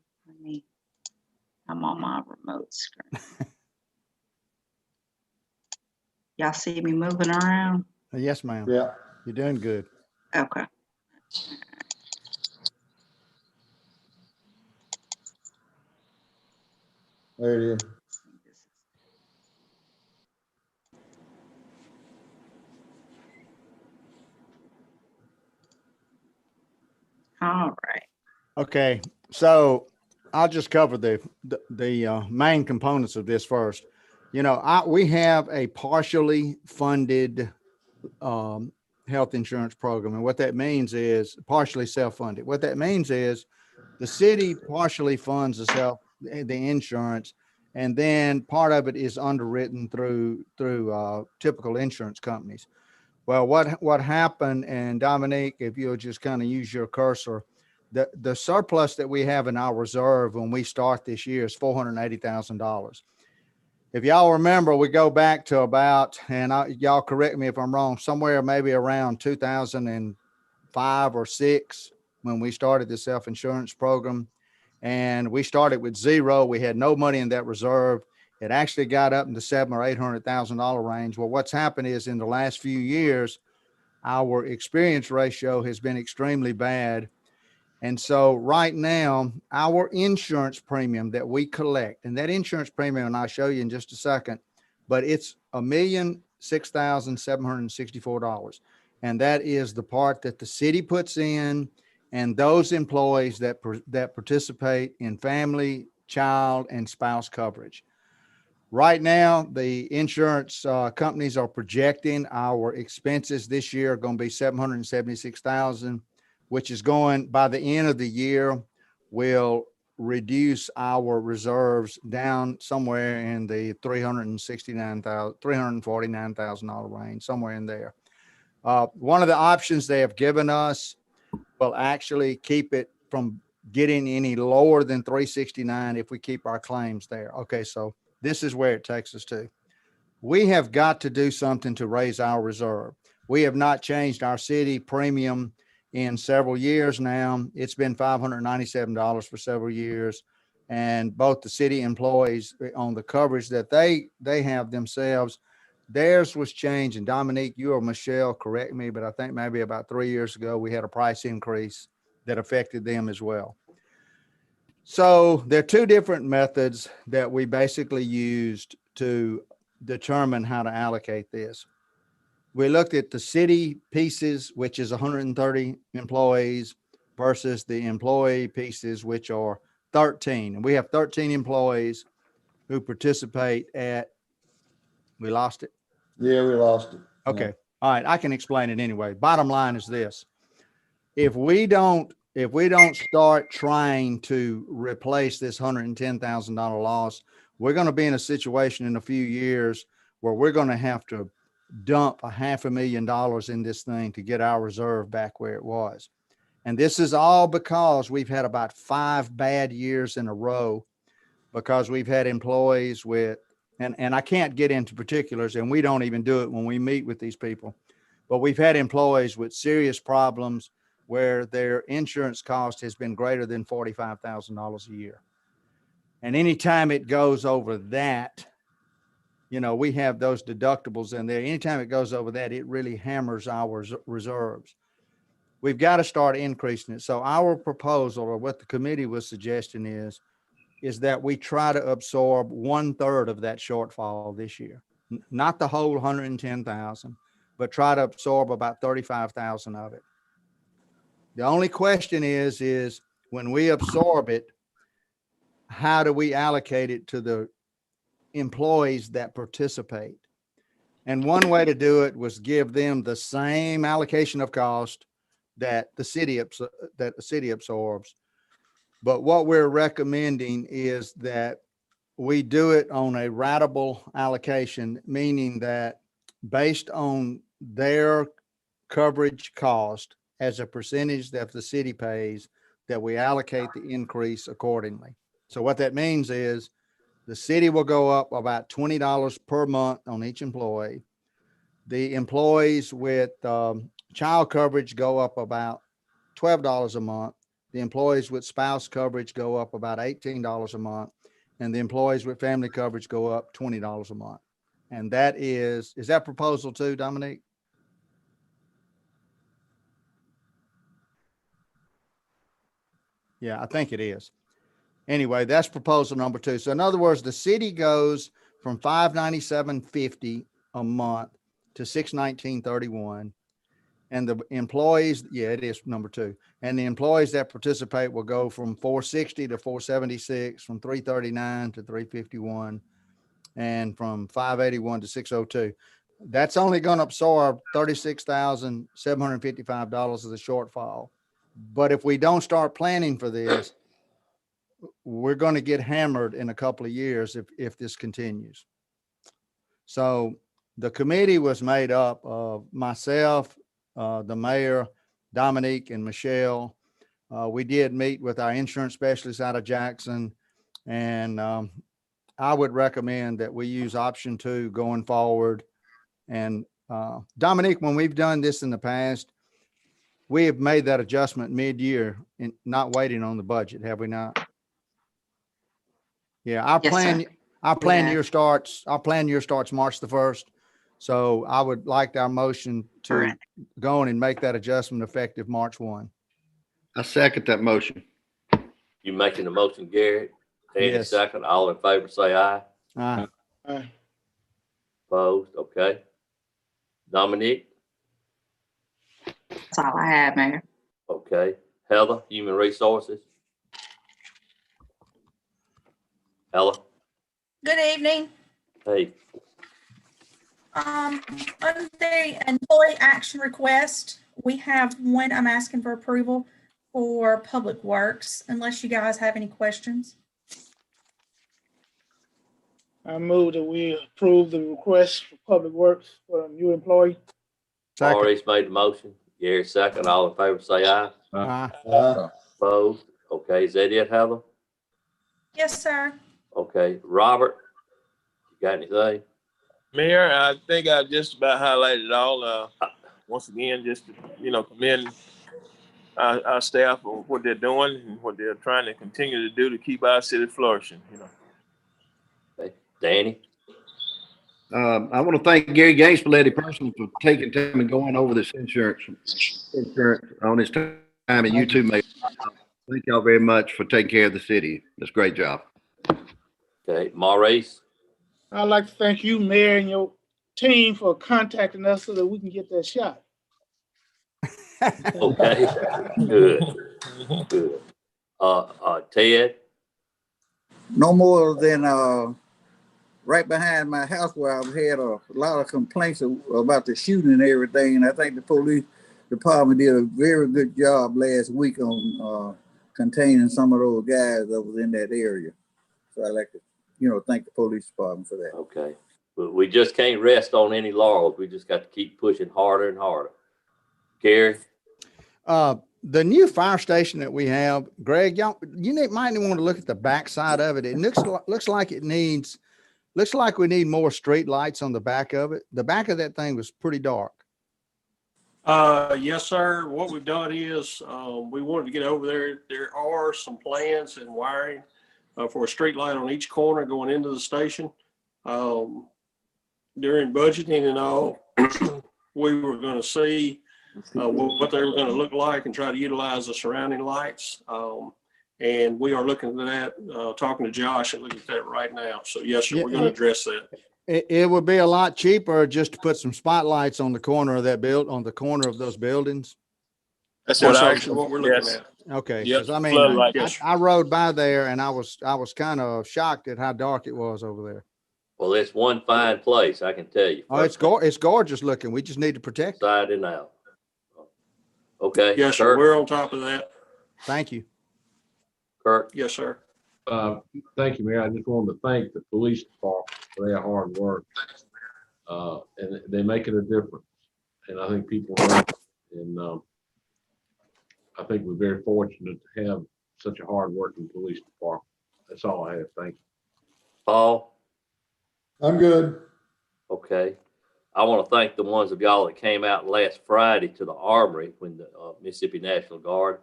[SPEAKER 5] I'm on my remote screen. Y'all see me moving around?
[SPEAKER 7] Yes, ma'am.
[SPEAKER 2] Yeah.
[SPEAKER 7] You're doing good.
[SPEAKER 5] Okay.
[SPEAKER 2] There it is.
[SPEAKER 5] All right.
[SPEAKER 7] Okay, so I'll just cover the main components of this first. We have a partially funded health insurance program, and what that means is partially self-funded. What that means is the city partially funds the insurance, and then part of it is underwritten through typical insurance companies. Well, what happened, and Dominique, if you'll just kind of use your cursor, the surplus that we have in our reserve when we start this year is $480,000. If y'all remember, we go back to about, and y'all correct me if I'm wrong, somewhere maybe around 2005 or 6 when we started the self-insurance program, and we started with 0. We had no money in that reserve. It actually got up in the $700,000 or $800,000 range. Well, what's happened is in the last few years, our experience ratio has been extremely bad. And so right now, our insurance premium that we collect, and that insurance premium, and I'll show you in just a second, but it's $1,006,764. And that is the part that the city puts in, and those employees that participate in family, child, and spouse coverage. Right now, the insurance companies are projecting our expenses this year are going to be $776,000, which is going, by the end of the year, will reduce our reserves down somewhere in the $349,000 range, somewhere in there. One of the options they have given us will actually keep it from getting any lower than 369 if we keep our claims there. Okay, so this is where it takes us to. We have got to do something to raise our reserve. We have not changed our city premium in several years now. It's been $597 for several years. And both the city employees on the coverage that they have themselves, theirs was changed. And Dominique, you or Michelle, correct me, but I think maybe about 3 years ago, we had a price increase that affected them as well. So there are two different methods that we basically used to determine how to allocate this. We looked at the city pieces, which is 130 employees, versus the employee pieces, which are 13. And we have 13 employees who participate at, we lost it?
[SPEAKER 2] Yeah, we lost it.
[SPEAKER 7] Okay. All right. I can explain it anyway. Bottom line is this. If we don't start trying to replace this $110,000 loss, we're going to be in a situation in a few years where we're going to have to dump $500,000 in this thing to get our reserve back where it was. And this is all because we've had about 5 bad years in a row, because we've had employees with, and I can't get into particulars, and we don't even do it when we meet with these people, but we've had employees with serious problems where their insurance cost has been greater than $45,000 a year. And anytime it goes over that, you know, we have those deductibles in there. Anytime it goes over that, it really hammers our reserves. We've got to start increasing it. So our proposal, or what the committee was suggesting, is that we try to absorb 1/3 of that shortfall this year. Not the whole 110,000, but try to absorb about 35,000 of it. The only question is when we absorb it, how do we allocate it to the employees that participate? And one way to do it was give them the same allocation of cost that the city absorbs. But what we're recommending is that we do it on a ratable allocation, meaning that based on their coverage cost as a percentage that the city pays, that we allocate the increase accordingly. So what that means is the city will go up about $20 per month on each employee. The employees with child coverage go up about $12 a month. The employees with spouse coverage go up about $18 a month. And the employees with family coverage go up $20 a month. And that is that proposal too, Dominique? Yeah, I think it is. Anyway, that's proposal number 2. So in other words, the city goes from $597.50 a month to $619.31. And the employees, yeah, it is number 2. And the employees that participate will go from $460 to $476, from $339 to $351, and from $581 to $602. That's only going to absorb $36,755 of the shortfall. But if we don't start planning for this, we're going to get hammered in a couple of years if this continues. So the committee was made up of myself, the mayor, Dominique, and Michelle. We did meet with our insurance specialist out of Jackson, and I would recommend that we use option 2 going forward. And Dominique, when we've done this in the past, we have made that adjustment mid-year and not waiting on the budget, have we not? Yeah, our plan year starts March the 1st. So I would like our motion to go on and make that adjustment effective March 1.
[SPEAKER 3] I second that motion.
[SPEAKER 1] You making the motion, Garrett? Any
[SPEAKER 7] Yes.
[SPEAKER 1] second? All in favor, say aye.
[SPEAKER 7] Aye.
[SPEAKER 11] Aye.
[SPEAKER 1] Opposed? Okay. Dominique?
[SPEAKER 5] That's all I have, Mayor.
[SPEAKER 1] Okay. Heather, Human Resources? Heather?
[SPEAKER 8] Good evening.
[SPEAKER 1] Hey.
[SPEAKER 8] On the employee action request, we have one I'm asking for approval for Public Works, unless you guys have any questions.
[SPEAKER 11] I move that we approve the request for Public Works for a new employee.
[SPEAKER 1] Maurice made the motion. Gary second. All in favor, say aye.
[SPEAKER 7] Aye.
[SPEAKER 1] Opposed? Okay. Is that it, Heather?
[SPEAKER 8] Yes, sir.
[SPEAKER 1] Okay. Robert, you got anything?
[SPEAKER 13] Mayor, I think I just about highlighted it all. Once again, just to, commend our staff on what they're doing and what they're trying to continue to do to keep our city flourishing, you know.
[SPEAKER 1] Okay. Danny?
[SPEAKER 3] I want to thank Gary Gainsborough personally for taking time and going over this insurance on his time, and you too, Mayor. Thank y'all very much for taking care of the city. That's a great job.
[SPEAKER 1] Okay, Maurice?
[SPEAKER 11] I'd like to thank you, Mayor, and your team for contacting us so that we can get that shot.
[SPEAKER 1] Okay, good, good. Ted?
[SPEAKER 15] No more than right behind my house where I've had a lot of complaints about the shooting and everything. And I think the police department did a very good job last week on containing some of those guys that was in that area. So I'd like to, thank the police department for that.
[SPEAKER 1] Okay, but we just can't rest on any laurels. We just got to keep pushing harder and harder. Gary?
[SPEAKER 7] The new fire station that we have, Greg, might want to look at the back side of it. It looks like we need more street lights on the back of it. The back of that thing was pretty dark.
[SPEAKER 18] Yes, sir. What we've done is we wanted to get over there. There are some plans and wiring for a street light on each corner going into the station. During budgeting and all, we were going to see what they were going to look like and try to utilize the surrounding lights. And we are looking at that, talking to Josh and looking at that right now. So yes, sir, we're going to address that.
[SPEAKER 7] It would be a lot cheaper just to put some spotlights on the corner of that on the corner of those buildings.
[SPEAKER 18] That's actually what we're looking at.
[SPEAKER 7] Okay.
[SPEAKER 18] Yep.
[SPEAKER 7] Cause I mean, I rode by there and I was kind of shocked at how dark it was over there.
[SPEAKER 1] Well, it's one fine place, I can tell you.
[SPEAKER 7] Oh, it's gorgeous looking. We just need to protect it.
[SPEAKER 1] Inside and out. Okay.
[SPEAKER 18] Yes, sir. We're on top of that.
[SPEAKER 7] Thank you.
[SPEAKER 1] Kirk?
[SPEAKER 18] Yes, sir.
[SPEAKER 9] Thank you, Mayor. I just wanted to thank the police department for their hard work. And they're making a difference. And I think people know it. And I think we're very fortunate to have such a hard-working police department. That's all I have. Thank you.
[SPEAKER 1] Paul?
[SPEAKER 2] I'm good.
[SPEAKER 1] Okay. I want to thank the ones of y'all that came out last Friday to the Armory when the Mississippi National Guard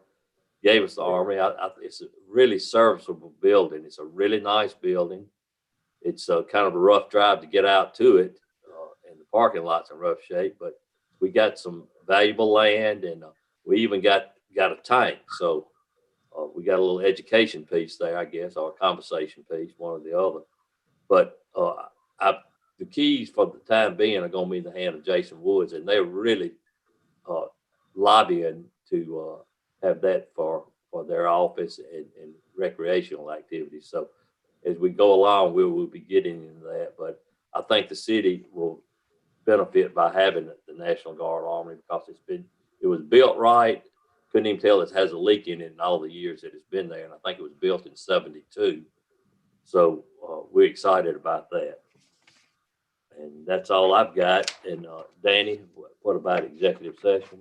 [SPEAKER 1] gave us the Armory. It's a really serviceable building. It's a really nice building. It's kind of a rough drive to get out to it, and the parking lot's in rough shape, but we got some valuable land, and we even got a tank. So we got a little education piece there, I guess, or a conversation piece, one or the other. But the keys for the time being are going to be in the hand of Jason Woods, and they're really lobbying to have that for their office and recreational activities. So as we go along, we'll be getting into that. But I think the city will benefit by having the National Guard Armory because it was built right. Couldn't even tell it has a leak in it in all the years that it's been there. And I think it was built in 72. So we're excited about that. And that's all I've got. And Danny, what about executive session?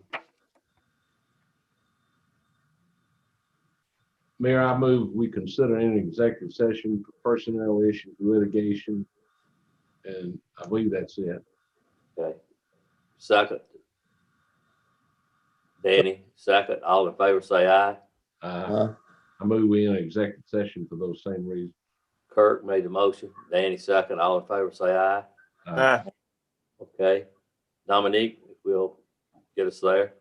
[SPEAKER 9] Mayor, I move we consider an executive session for personnel issues, litigation, and I believe that's it.
[SPEAKER 1] Okay. Second. Danny, second. All in favor, say aye.
[SPEAKER 9] I move we in executive session for those same reasons.
[SPEAKER 1] Kirk made the motion. Danny, second. All in favor, say aye.
[SPEAKER 13] Aye.
[SPEAKER 1] Okay. Dominique will get us there.